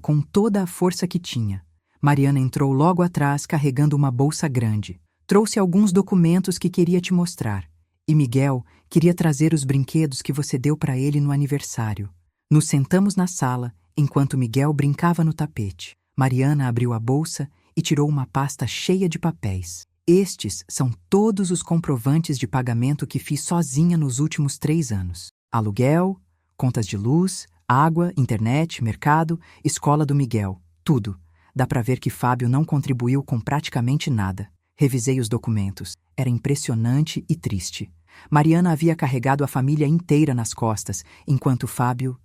com toda a força que tinha. Mariana entrou logo atrás carregando uma bolsa grande. Trouxe alguns documentos que queria te mostrar. E Miguel queria trazer os brinquedos que você deu para ele no aniversário. Nos sentamos na sala, enquanto Miguel brincava no tapete. Mariana abriu a bolsa e tirou uma pasta cheia de papéis. Estes são todos os comprovantes de pagamento que fiz sozinha nos últimos 3 anos. Aluguel, contas de luz, água, internet, mercado, escola do Miguel, tudo. Dá para ver que Fábio não contribuiu com praticamente nada. Revisei os documentos. Era impressionante e triste. Mariana havia carregado a família inteira nas costas, enquanto Fábio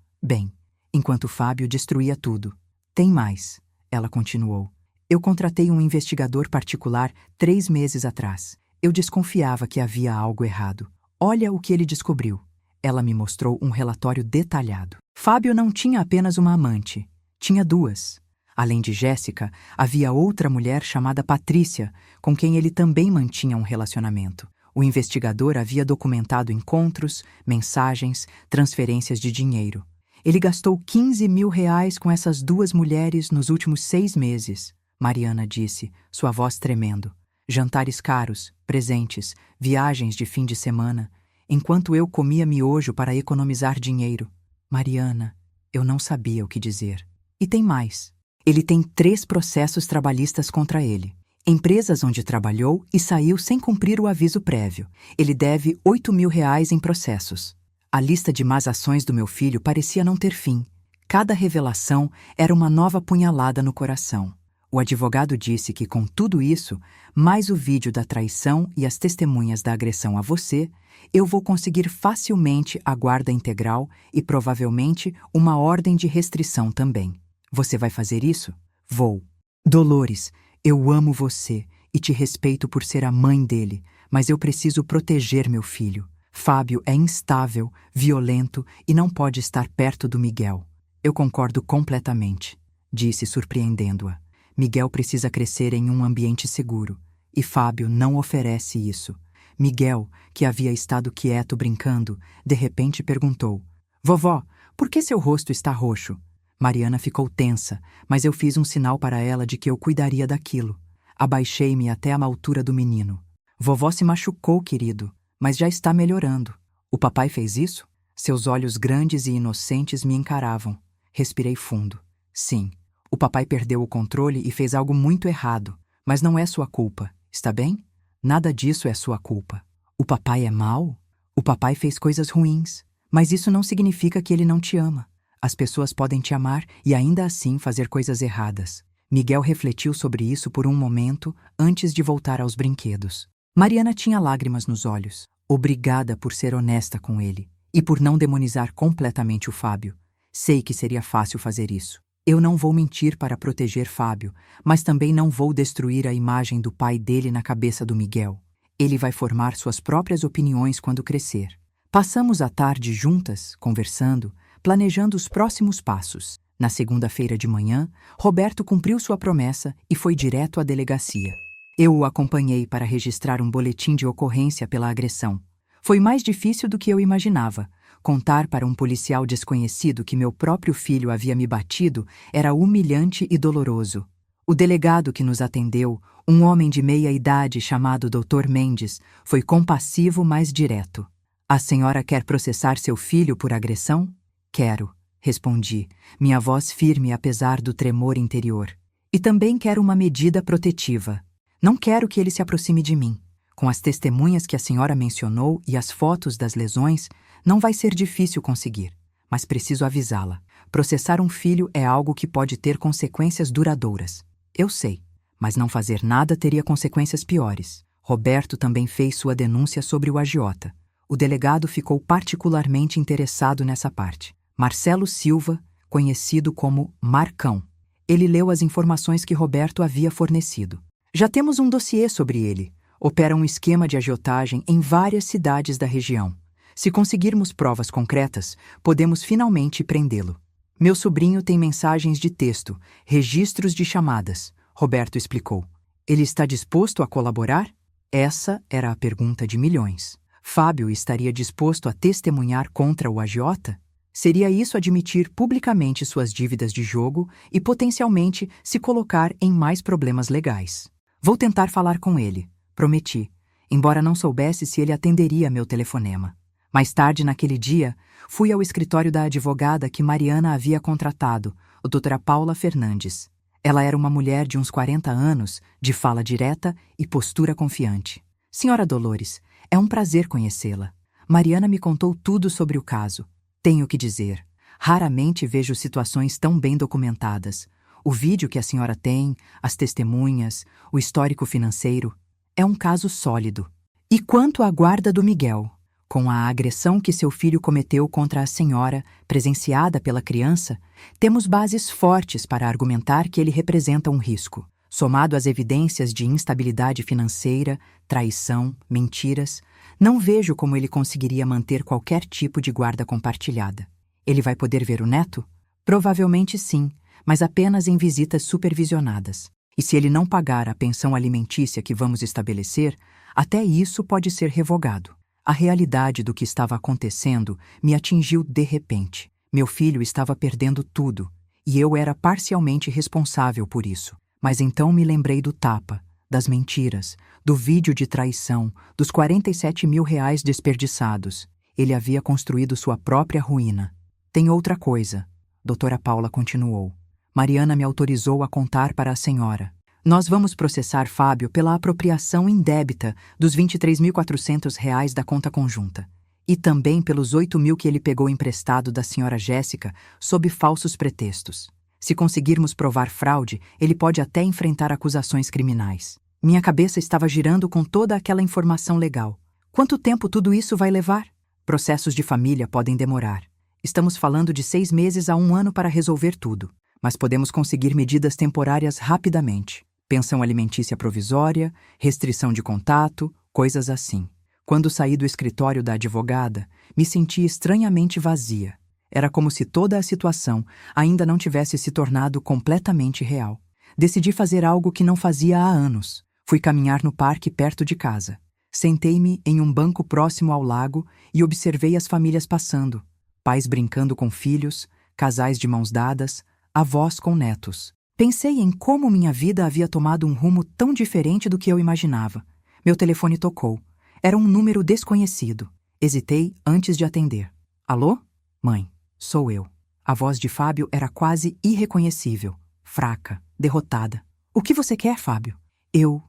destruía tudo. Tem mais, ela continuou. Eu contratei um investigador particular 3 meses atrás. Eu desconfiava que havia algo errado. Olha o que ele descobriu. Ela me mostrou um relatório detalhado. Fábio não tinha apenas uma amante. Tinha 2. Além de Jéssica, havia outra mulher chamada Patrícia, com quem ele também mantinha um relacionamento. O investigador havia documentado encontros, mensagens, transferências de dinheiro. Ele gastou 15 mil reais com essas duas mulheres nos últimos 6 meses, Mariana disse, sua voz tremendo. Jantares caros, presentes, viagens de fim de semana, enquanto eu comia miojo para economizar dinheiro. Mariana, eu não sabia o que dizer. E tem mais. Ele tem 3 processos trabalhistas contra ele. Empresas onde trabalhou e saiu sem cumprir o aviso prévio. Ele deve 8 mil reais em processos. A lista de más ações do meu filho parecia não ter fim. Cada revelação era uma nova punhalada no coração. O advogado disse que, com tudo isso, mais o vídeo da traição e as testemunhas da agressão a você, eu vou conseguir facilmente a guarda integral e, provavelmente, uma ordem de restrição também. Você vai fazer isso? Vou. Dolores, eu amo você e te respeito por ser a mãe dele, mas eu preciso proteger meu filho. Fábio é instável, violento e não pode estar perto do Miguel. Eu concordo completamente, disse, surpreendendo-a. Miguel precisa crescer em um ambiente seguro, e Fábio não oferece isso. Miguel, que havia estado quieto brincando, de repente perguntou: Vovó, por que seu rosto está roxo? Mariana ficou tensa, mas eu fiz um sinal para ela de que eu cuidaria daquilo. Abaixei-me até a altura do menino. Vovó se machucou, querido, mas já está melhorando. O papai fez isso? Seus olhos grandes e inocentes me encaravam. Respirei fundo. Sim. O papai perdeu o controle e fez algo muito errado, mas não é sua culpa, está bem? Nada disso é sua culpa. O papai é mau? O papai fez coisas ruins, mas isso não significa que ele não te ama. As pessoas podem te amar e ainda assim fazer coisas erradas. Miguel refletiu sobre isso por um momento antes de voltar aos brinquedos. Mariana tinha lágrimas nos olhos. Obrigada por ser honesta com ele e por não demonizar completamente o Fábio. Sei que seria fácil fazer isso. Eu não vou mentir para proteger Fábio, mas também não vou destruir a imagem do pai dele na cabeça do Miguel. Ele vai formar suas próprias opiniões quando crescer. Passamos a tarde juntas, conversando, planejando os próximos passos. Na segunda-feira de manhã, Roberto cumpriu sua promessa e foi direto à delegacia. Eu o acompanhei para registrar um boletim de ocorrência pela agressão. Foi mais difícil do que eu imaginava. Contar para um policial desconhecido que meu próprio filho havia me batido era humilhante e doloroso. O delegado que nos atendeu, um homem de meia idade chamado Dr. Mendes, foi compassivo, mas direto. A senhora quer processar seu filho por agressão? Quero, respondi, minha voz firme apesar do tremor interior. E também quero uma medida protetiva. Não quero que ele se aproxime de mim. Com as testemunhas que a senhora mencionou e as fotos das lesões, não vai ser difícil conseguir, mas preciso avisá-la. Processar um filho é algo que pode ter consequências duradouras. Eu sei, mas não fazer nada teria consequências piores. Roberto também fez sua denúncia sobre o agiota. O delegado ficou particularmente interessado nessa parte. Marcelo Silva, conhecido como Marcão. Ele leu as informações que Roberto havia fornecido. Já temos um dossiê sobre ele. Opera um esquema de agiotagem em várias cidades da região. Se conseguirmos provas concretas, podemos finalmente prendê-lo. Meu sobrinho tem mensagens de texto, registros de chamadas, Roberto explicou. Ele está disposto a colaborar? Essa era a pergunta de milhões. Fábio estaria disposto a testemunhar contra o agiota? Seria isso admitir publicamente suas dívidas de jogo e potencialmente se colocar em mais problemas legais. Vou tentar falar com ele, prometi, embora não soubesse se ele atenderia meu telefonema. Mais tarde naquele dia, fui ao escritório da advogada que Mariana havia contratado, a doutora Paula Fernandes. Ela era uma mulher de uns 40 anos, de fala direta e postura confiante. Senhora Dolores, é um prazer conhecê-la. Mariana me contou tudo sobre o caso. Tenho que dizer, raramente vejo situações tão bem documentadas. O vídeo que a senhora tem, as testemunhas, o histórico financeiro, é um caso sólido. E quanto à guarda do Miguel? Com a agressão que seu filho cometeu contra a senhora, presenciada pela criança, temos bases fortes para argumentar que ele representa um risco. Somado às evidências de instabilidade financeira, traição, mentiras, não vejo como ele conseguiria manter qualquer tipo de guarda compartilhada. Ele vai poder ver o neto? Provavelmente sim, mas apenas em visitas supervisionadas. E se ele não pagar a pensão alimentícia que vamos estabelecer, Até isso pode ser revogado. A realidade do que estava acontecendo me atingiu de repente. Meu filho estava perdendo tudo, e eu era parcialmente responsável por isso. Mas então me lembrei do tapa, das mentiras, do vídeo de traição, dos 47 mil reais desperdiçados. Ele havia construído sua própria ruína. Tem outra coisa, doutora Paula continuou. Mariana me autorizou a contar para a senhora. Nós vamos processar Fábio pela apropriação indébita dos R$ 23.400 da conta conjunta. E também pelos 8 mil que ele pegou emprestado da senhora Jéssica sob falsos pretextos. Se conseguirmos provar fraude, ele pode até enfrentar acusações criminais. Minha cabeça estava girando com toda aquela informação legal. Quanto tempo tudo isso vai levar? Processos de família podem demorar. Estamos falando de 6 meses a 1 ano para resolver tudo. Mas podemos conseguir medidas temporárias rapidamente. Pensão alimentícia provisória, restrição de contato, coisas assim. Quando saí do escritório da advogada, me senti estranhamente vazia. Era como se toda a situação ainda não tivesse se tornado completamente real. Decidi fazer algo que não fazia há anos. Fui caminhar no parque perto de casa. Sentei-me em um banco próximo ao lago e observei as famílias passando. Pais brincando com filhos, casais de mãos dadas, avós com netos. Pensei em como minha vida havia tomado um rumo tão diferente do que eu imaginava. Meu telefone tocou. Era um número desconhecido. Hesitei antes de atender. Alô? Mãe, sou eu. A voz de Fábio era quase irreconhecível, fraca, derrotada. O que você quer, Fábio? Eu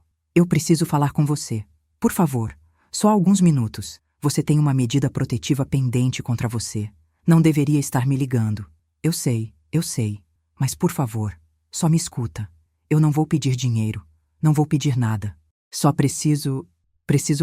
preciso falar com você. Por favor, só alguns minutos. Você tem uma medida protetiva pendente contra você. Não deveria estar me ligando. Eu sei. Mas por favor, só me escuta. Eu não vou pedir dinheiro. Não vou pedir nada. Só preciso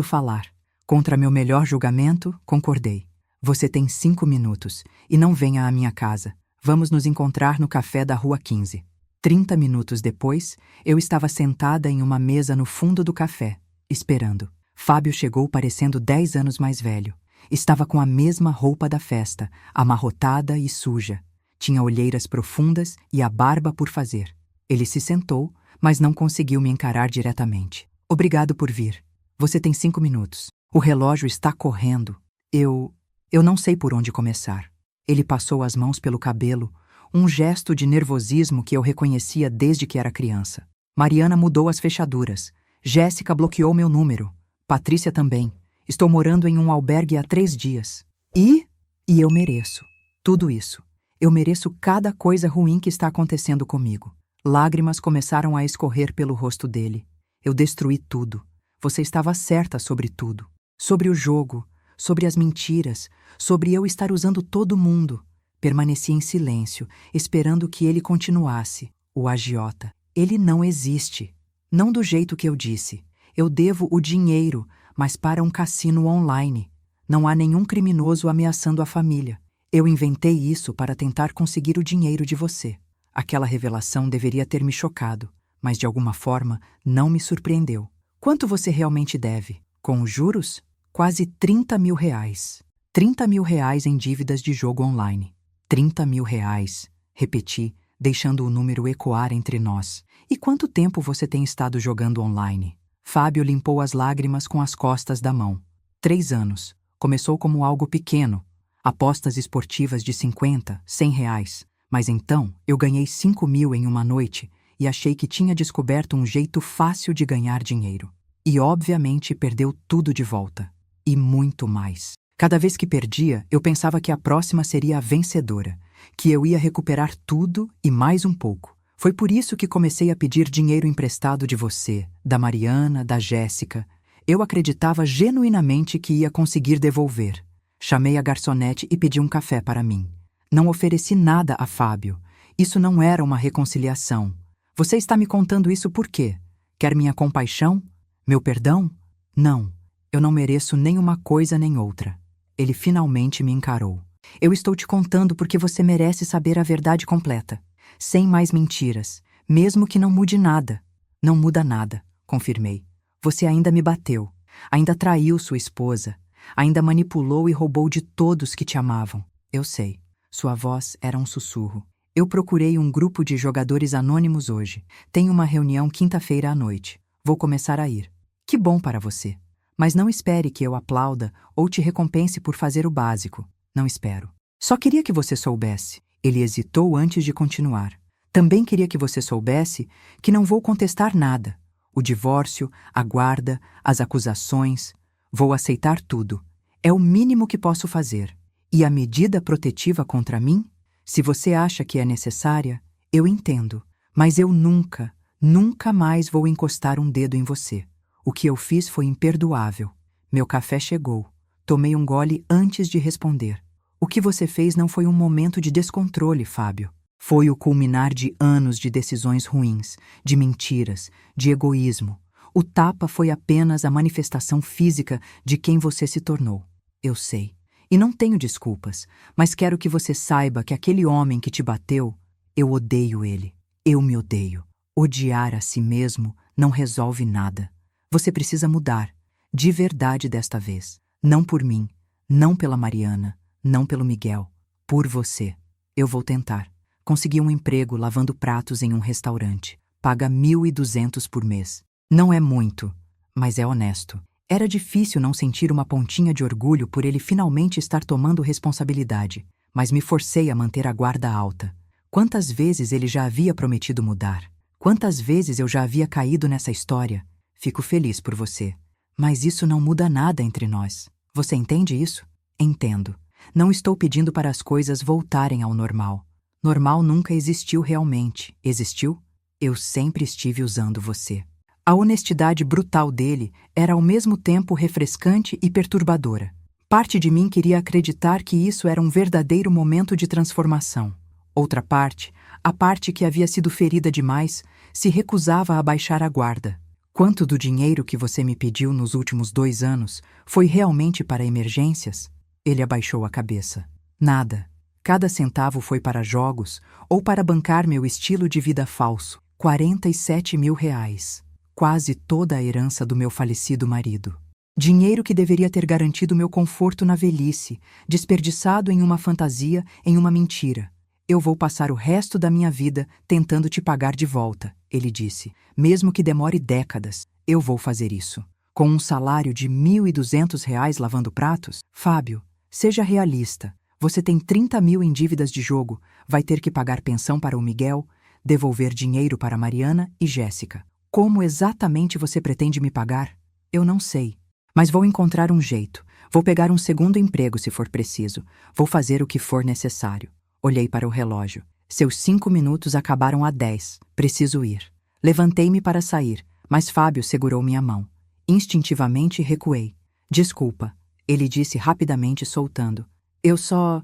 falar. Contra meu melhor julgamento, concordei. Você tem 5 minutos e não venha à minha casa. Vamos nos encontrar no café da Rua 15. 30 minutos depois, eu estava sentada em uma mesa no fundo do café, esperando. Fábio chegou parecendo 10 anos mais velho. Estava com a mesma roupa da festa, amarrotada e suja. Tinha olheiras profundas e a barba por fazer. Ele se sentou, mas não conseguiu me encarar diretamente. Obrigado por vir. Você tem 5 minutos. O relógio está correndo. Eu não sei por onde começar. Ele passou as mãos pelo cabelo, um gesto de nervosismo que eu reconhecia desde que era criança. Mariana mudou as fechaduras. Jéssica bloqueou meu número. Patrícia também. Estou morando em um albergue há 3 dias. E eu mereço. Tudo isso. Eu mereço cada coisa ruim que está acontecendo comigo. Lágrimas começaram a escorrer pelo rosto dele. Eu destruí tudo. Você estava certa sobre tudo. Sobre o jogo, sobre as mentiras, sobre eu estar usando todo mundo. Permaneci em silêncio, esperando que ele continuasse. O agiota. Ele não existe. Não do jeito que eu disse. Eu devo o dinheiro, mas para um cassino online. Não há nenhum criminoso ameaçando a família. Eu inventei isso para tentar conseguir o dinheiro de você. Aquela revelação deveria ter me chocado, mas de alguma forma não me surpreendeu. Quanto você realmente deve? Com os juros? Quase 30 mil reais. 30 mil reais em dívidas de jogo online. 30 mil reais, repeti, deixando o número ecoar entre nós. E quanto tempo você tem estado jogando online? Fábio limpou as lágrimas com as costas da mão. 3 anos. Começou como algo pequeno. Apostas esportivas de 50, 100 reais. Mas então eu ganhei 5 mil em uma noite e achei que tinha descoberto um jeito fácil de ganhar dinheiro. E obviamente perdeu tudo de volta. E muito mais. Cada vez que perdia, eu pensava que a próxima seria a vencedora, que eu ia recuperar tudo e mais um pouco. Foi por isso que comecei a pedir dinheiro emprestado de você, da Mariana, da Jéssica. Eu acreditava genuinamente que ia conseguir devolver. Chamei a garçonete e pedi um café para mim. Não ofereci nada a Fábio. Isso não era uma reconciliação. Você está me contando isso por quê? Quer minha compaixão? Meu perdão? Não. Eu não mereço nem uma coisa nem outra. Ele finalmente me encarou. Eu estou te contando porque você merece saber a verdade completa. Sem mais mentiras. Mesmo que não mude nada. Não muda nada, confirmei. Você ainda me bateu. Ainda traiu sua esposa. Ainda manipulou e roubou de todos que te amavam. Eu sei. Sua voz era um sussurro. Eu procurei um grupo de jogadores anônimos hoje. Tenho uma reunião quinta-feira à noite. Vou começar a ir. Que bom para você. Mas não espere que eu aplauda ou te recompense por fazer o básico. Não espero. Só queria que você soubesse. Ele hesitou antes de continuar. Também queria que você soubesse que não vou contestar nada. O divórcio, a guarda, as acusações. Vou aceitar tudo. É o mínimo que posso fazer. E a medida protetiva contra mim? Se você acha que é necessária, eu entendo. Mas eu nunca, nunca mais vou encostar um dedo em você. O que eu fiz foi imperdoável. Meu café chegou. Tomei um gole antes de responder. O que você fez não foi um momento de descontrole, Fábio. Foi o culminar de anos de decisões ruins, de mentiras, de egoísmo. O tapa foi apenas a manifestação física de quem você se tornou. Eu sei. E não tenho desculpas, mas quero que você saiba que aquele homem que te bateu, eu odeio ele. Eu me odeio. Odiar a si mesmo não resolve nada. Você precisa mudar, de verdade desta vez. Não por mim, não pela Mariana, não pelo Miguel. Por você. Eu vou tentar. Consegui um emprego lavando pratos em um restaurante. Paga 1.200 por mês. Não é muito, mas é honesto. Era difícil não sentir uma pontinha de orgulho por ele finalmente estar tomando responsabilidade, mas me forcei a manter a guarda alta. Quantas vezes ele já havia prometido mudar? Quantas vezes eu já havia caído nessa história? Fico feliz por você. Mas isso não muda nada entre nós. Você entende isso? Entendo. Não estou pedindo para as coisas voltarem ao normal. Normal nunca existiu realmente. Existiu? Eu sempre estive usando você. A honestidade brutal dele era ao mesmo tempo refrescante e perturbadora. Parte de mim queria acreditar que isso era um verdadeiro momento de transformação. Outra parte, a parte que havia sido ferida demais, se recusava a baixar a guarda. Quanto do dinheiro que você me pediu nos últimos 2 anos foi realmente para emergências? Ele abaixou a cabeça. Nada. Cada centavo foi para jogos ou para bancar meu estilo de vida falso. 47 mil reais. Quase toda a herança do meu falecido marido. Dinheiro que deveria ter garantido meu conforto na velhice, desperdiçado em uma fantasia, em uma mentira. Eu vou passar o resto da minha vida tentando te pagar de volta, ele disse. Mesmo que demore décadas, eu vou fazer isso. Com um salário de 1.200 reais lavando pratos? Fábio, seja realista. Você tem 30 mil em dívidas de jogo, vai ter que pagar pensão para o Miguel, devolver dinheiro para Mariana e Jéssica. Como exatamente você pretende me pagar? Eu não sei. Mas vou encontrar um jeito. Vou pegar um segundo emprego se for preciso. Vou fazer o que for necessário. Olhei para o relógio. Seus 5 minutos acabaram a 10. Preciso ir. Levantei-me para sair, mas Fábio segurou minha mão. Instintivamente recuei. Desculpa, ele disse rapidamente, soltando. Eu só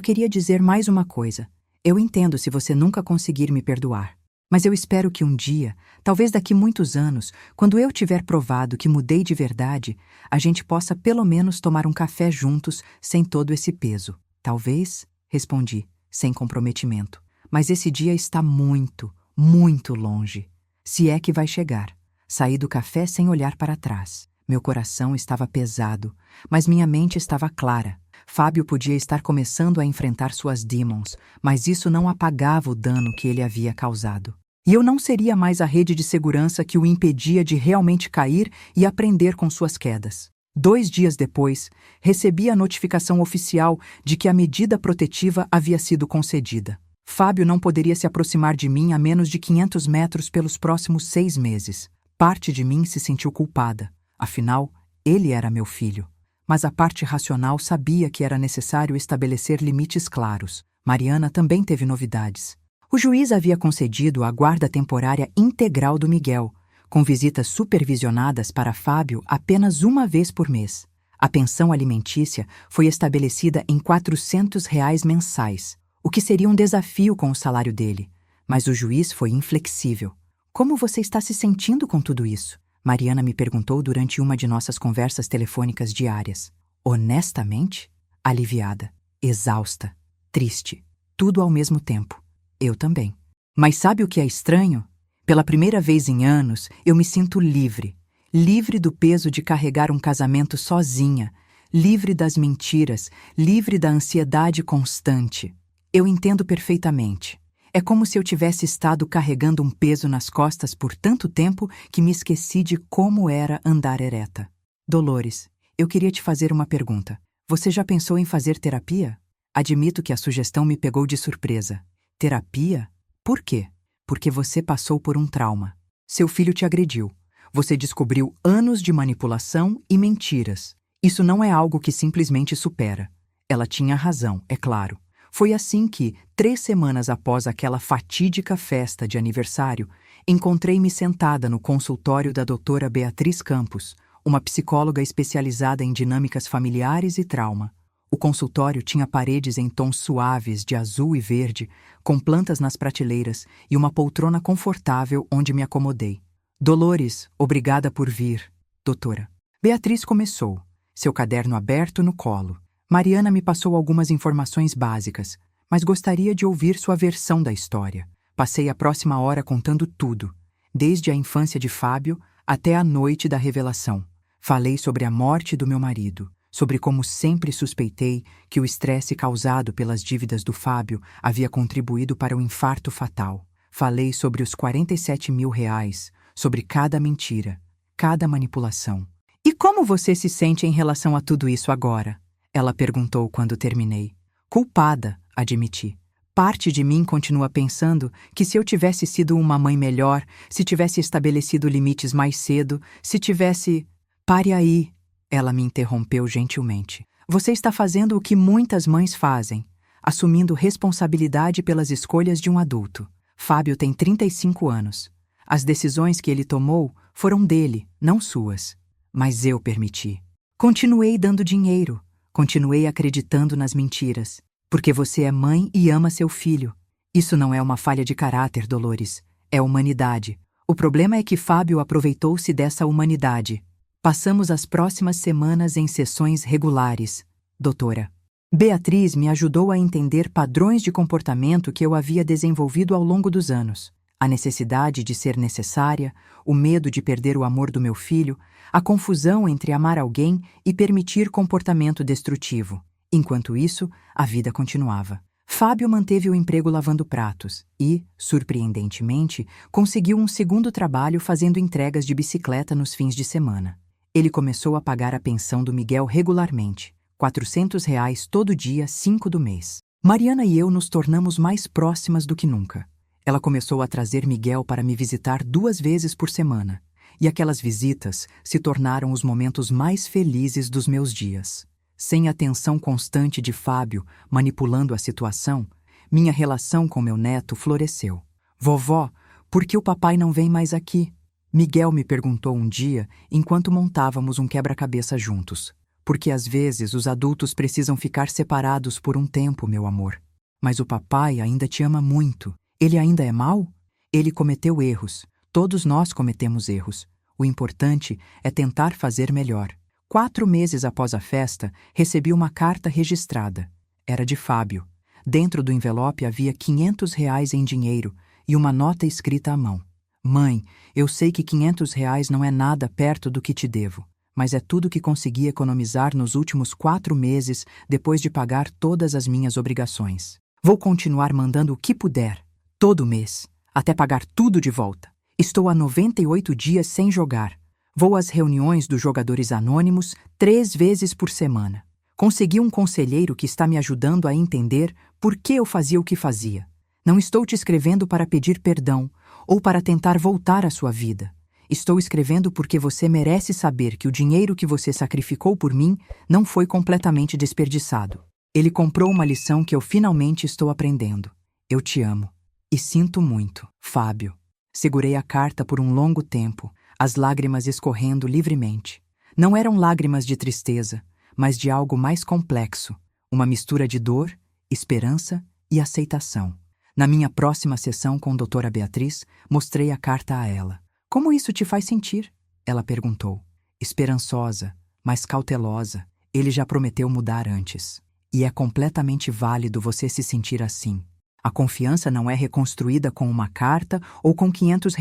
queria dizer mais uma coisa. Eu entendo se você nunca conseguir me perdoar. Mas eu espero que um dia, talvez daqui muitos anos, quando eu tiver provado que mudei de verdade, a gente possa pelo menos tomar um café juntos sem todo esse peso. Talvez, respondi, sem comprometimento. Mas esse dia está muito, muito longe. Se é que vai chegar. Saí do café sem olhar para trás. Meu coração estava pesado, mas minha mente estava clara. Fábio podia estar começando a enfrentar suas demons, mas isso não apagava o dano que ele havia causado. E eu não seria mais a rede de segurança que o impedia de realmente cair e aprender com suas quedas. 2 dias depois, recebi a notificação oficial de que a medida protetiva havia sido concedida. Fábio não poderia se aproximar de mim a menos de 500 metros pelos próximos 6 meses. Parte de mim se sentiu culpada. Afinal, ele era meu filho. Mas a parte racional sabia que era necessário estabelecer limites claros. Mariana também teve novidades. O juiz havia concedido a guarda temporária integral do Miguel, com visitas supervisionadas para Fábio apenas uma vez por mês. A pensão alimentícia foi estabelecida em R$ 400 mensais, o que seria um desafio com o salário dele. Mas o juiz foi inflexível. Como você está se sentindo com tudo isso? Mariana me perguntou durante uma de nossas conversas telefônicas diárias. Honestamente? Aliviada, exausta, triste, tudo ao mesmo tempo. Eu também. Mas sabe o que é estranho? Pela primeira vez em anos, eu me sinto livre. Livre do peso de carregar um casamento sozinha. Livre das mentiras. Livre da ansiedade constante. Eu entendo perfeitamente. É como se eu tivesse estado carregando um peso nas costas por tanto tempo que me esqueci de como era andar ereta. Dolores, eu queria te fazer uma pergunta. Você já pensou em fazer terapia? Admito que a sugestão me pegou de surpresa. Terapia? Por quê? Porque você passou por um trauma. Seu filho te agrediu. Você descobriu anos de manipulação e mentiras. Isso não é algo que simplesmente supera. Ela tinha razão, é claro. Foi assim que, 3 semanas após aquela fatídica festa de aniversário, encontrei-me sentada no consultório da doutora Beatriz Campos, uma psicóloga especializada em dinâmicas familiares e trauma. O consultório tinha paredes em tons suaves de azul e verde, com plantas nas prateleiras e uma poltrona confortável onde me acomodei. Dolores, obrigada por vir, doutora. Beatriz começou, seu caderno aberto no colo. Mariana me passou algumas informações básicas, mas gostaria de ouvir sua versão da história. Passei a próxima hora contando tudo, desde a infância de Fábio até a noite da revelação. Falei sobre a morte do meu marido, sobre como sempre suspeitei que o estresse causado pelas dívidas do Fábio havia contribuído para o infarto fatal. Falei sobre os 47 mil reais, sobre cada mentira, cada manipulação. E como você se sente em relação a tudo isso agora? Ela perguntou quando terminei. Culpada, admiti. Parte de mim continua pensando que se eu tivesse sido uma mãe melhor, se tivesse estabelecido limites mais cedo, se tivesse... Pare aí, ela me interrompeu gentilmente. Você está fazendo o que muitas mães fazem, assumindo responsabilidade pelas escolhas de um adulto. Fábio tem 35 anos. As decisões que ele tomou foram dele, não suas. Mas eu permiti. Continuei dando dinheiro. Continuei acreditando nas mentiras. Porque você é mãe e ama seu filho. Isso não é uma falha de caráter, Dolores. É humanidade. O problema é que Fábio aproveitou-se dessa humanidade. Passamos as próximas semanas em sessões regulares, doutora. Beatriz me ajudou a entender padrões de comportamento que eu havia desenvolvido ao longo dos anos. A necessidade de ser necessária, o medo de perder o amor do meu filho, a confusão entre amar alguém e permitir comportamento destrutivo. Enquanto isso, a vida continuava. Fábio manteve o emprego lavando pratos e, surpreendentemente, conseguiu um segundo trabalho fazendo entregas de bicicleta nos fins de semana. Ele começou a pagar a pensão do Miguel regularmente, R$ 400 todo dia, 5 do mês. Mariana e eu nos tornamos mais próximas do que nunca. Ela começou a trazer Miguel para me visitar 2 vezes por semana, e aquelas visitas se tornaram os momentos mais felizes dos meus dias. Sem a atenção constante de Fábio manipulando a situação, minha relação com meu neto floresceu. Vovó, por que o papai não vem mais aqui? Miguel me perguntou um dia enquanto montávamos um quebra-cabeça juntos. Porque às vezes os adultos precisam ficar separados por um tempo, meu amor. Mas o papai ainda te ama muito. Ele ainda é mau? Ele cometeu erros. Todos nós cometemos erros. O importante é tentar fazer melhor. 4 meses após a festa, recebi uma carta registrada. Era de Fábio. Dentro do envelope havia R$ 500 em dinheiro e uma nota escrita à mão. Mãe, eu sei que R$ 500 não é nada perto do que te devo, mas é tudo que consegui economizar nos últimos 4 meses depois de pagar todas as minhas obrigações. Vou continuar mandando o que puder, todo mês, até pagar tudo de volta. Estou há 98 dias sem jogar. Vou às reuniões dos jogadores anônimos 3 vezes por semana. Consegui um conselheiro que está me ajudando a entender por que eu fazia o que fazia. Não estou te escrevendo para pedir perdão ou para tentar voltar à sua vida. Estou escrevendo porque você merece saber que o dinheiro que você sacrificou por mim não foi completamente desperdiçado. Ele comprou uma lição que eu finalmente estou aprendendo. Eu te amo. E sinto muito, Fábio. Segurei a carta por um longo tempo, as lágrimas escorrendo livremente. Não eram lágrimas de tristeza, mas de algo mais complexo, uma mistura de dor, esperança e aceitação. Na minha próxima sessão com a doutora Beatriz, mostrei a carta a ela. Como isso te faz sentir? Ela perguntou. Esperançosa, mas cautelosa. Ele já prometeu mudar antes. E é completamente válido você se sentir assim. A confiança não é reconstruída com uma carta ou com R$ 500.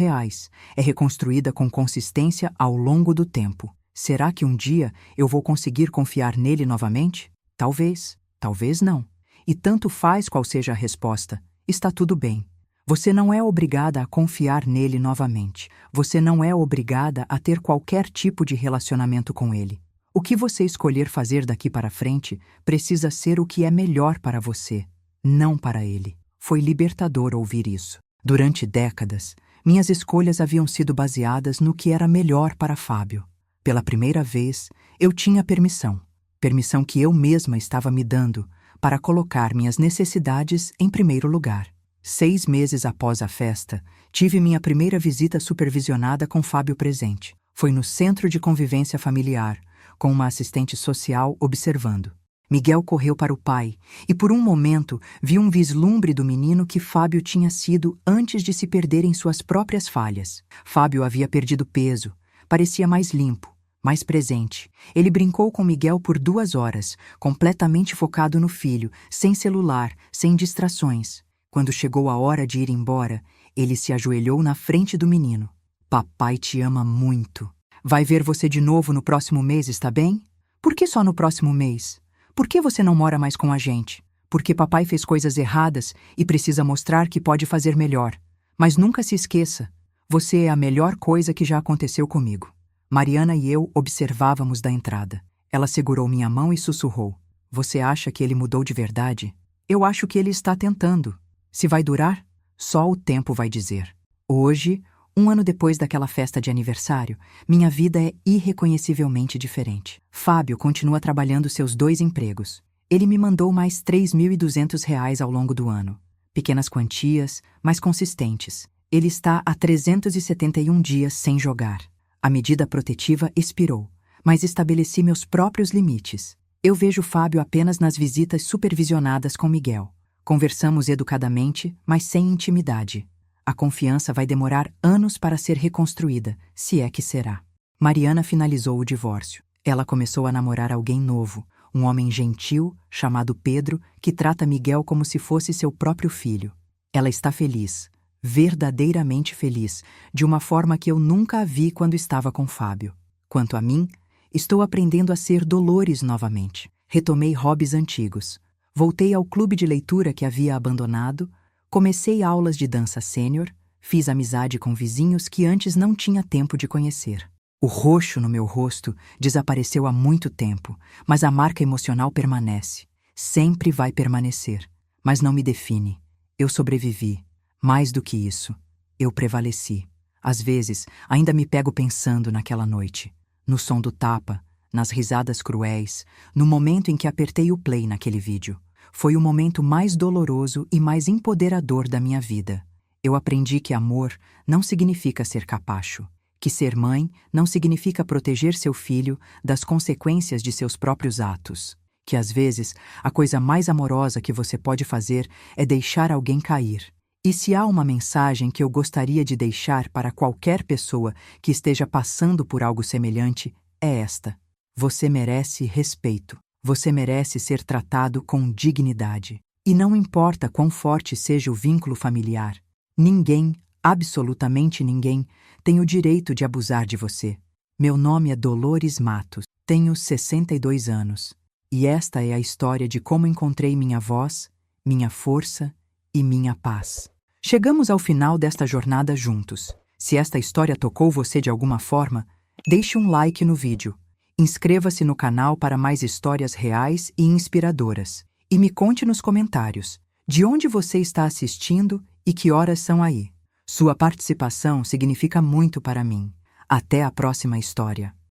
É reconstruída com consistência ao longo do tempo. Será que um dia eu vou conseguir confiar nele novamente? Talvez, talvez não. E tanto faz qual seja a resposta. Está tudo bem. Você não é obrigada a confiar nele novamente. Você não é obrigada a ter qualquer tipo de relacionamento com ele. O que você escolher fazer daqui para frente precisa ser o que é melhor para você, não para ele. Foi libertador ouvir isso. Durante décadas, minhas escolhas haviam sido baseadas no que era melhor para Fábio. Pela primeira vez, eu tinha permissão que eu mesma estava me dando para colocar minhas necessidades em primeiro lugar. 6 meses após a festa, tive minha primeira visita supervisionada com Fábio presente. Foi no centro de convivência familiar, com uma assistente social observando. Miguel correu para o pai e, por um momento, vi um vislumbre do menino que Fábio tinha sido antes de se perder em suas próprias falhas. Fábio havia perdido peso, parecia mais limpo, mais presente. Ele brincou com Miguel por 2 horas, completamente focado no filho, sem celular, sem distrações. Quando chegou a hora de ir embora, ele se ajoelhou na frente do menino. Papai te ama muito. Vai ver você de novo no próximo mês, está bem? Por que só no próximo mês? Por que você não mora mais com a gente? Porque papai fez coisas erradas e precisa mostrar que pode fazer melhor. Mas nunca se esqueça, você é a melhor coisa que já aconteceu comigo. Mariana e eu observávamos da entrada. Ela segurou minha mão e sussurrou. Você acha que ele mudou de verdade? Eu acho que ele está tentando. Se vai durar, só o tempo vai dizer. Hoje, 1 ano depois daquela festa de aniversário, minha vida é irreconhecivelmente diferente. Fábio continua trabalhando seus 2 empregos. Ele me mandou mais R$ 3.200 ao longo do ano. Pequenas quantias, mas consistentes. Ele está há 371 dias sem jogar. A medida protetiva expirou, mas estabeleci meus próprios limites. Eu vejo Fábio apenas nas visitas supervisionadas com Miguel. Conversamos educadamente, mas sem intimidade. A confiança vai demorar anos para ser reconstruída, se é que será. Mariana finalizou o divórcio. Ela começou a namorar alguém novo, um homem gentil, chamado Pedro, que trata Miguel como se fosse seu próprio filho. Ela está feliz, verdadeiramente feliz, de uma forma que eu nunca a vi quando estava com Fábio. Quanto a mim, estou aprendendo a ser Dolores novamente. Retomei hobbies antigos. Voltei ao clube de leitura que havia abandonado, comecei aulas de dança sênior, fiz amizade com vizinhos que antes não tinha tempo de conhecer. O roxo no meu rosto desapareceu há muito tempo, mas a marca emocional permanece. Sempre vai permanecer, mas não me define. Eu sobrevivi. Mais do que isso, eu prevaleci. Às vezes, ainda me pego pensando naquela noite, no som do tapa, nas risadas cruéis, no momento em que apertei o play naquele vídeo. Foi o momento mais doloroso e mais empoderador da minha vida. Eu aprendi que amor não significa ser capacho, que ser mãe não significa proteger seu filho das consequências de seus próprios atos, que às vezes a coisa mais amorosa que você pode fazer é deixar alguém cair. E se há uma mensagem que eu gostaria de deixar para qualquer pessoa que esteja passando por algo semelhante, é esta. Você merece respeito. Você merece ser tratado com dignidade. E não importa quão forte seja o vínculo familiar, ninguém, absolutamente ninguém, tem o direito de abusar de você. Meu nome é Dolores Matos, tenho 62 anos. E esta é a história de como encontrei minha voz, minha força e minha paz. Chegamos ao final desta jornada juntos. Se esta história tocou você de alguma forma, deixe um like no vídeo. Inscreva-se no canal para mais histórias reais e inspiradoras. E me conte nos comentários de onde você está assistindo e que horas são aí. Sua participação significa muito para mim. Até a próxima história.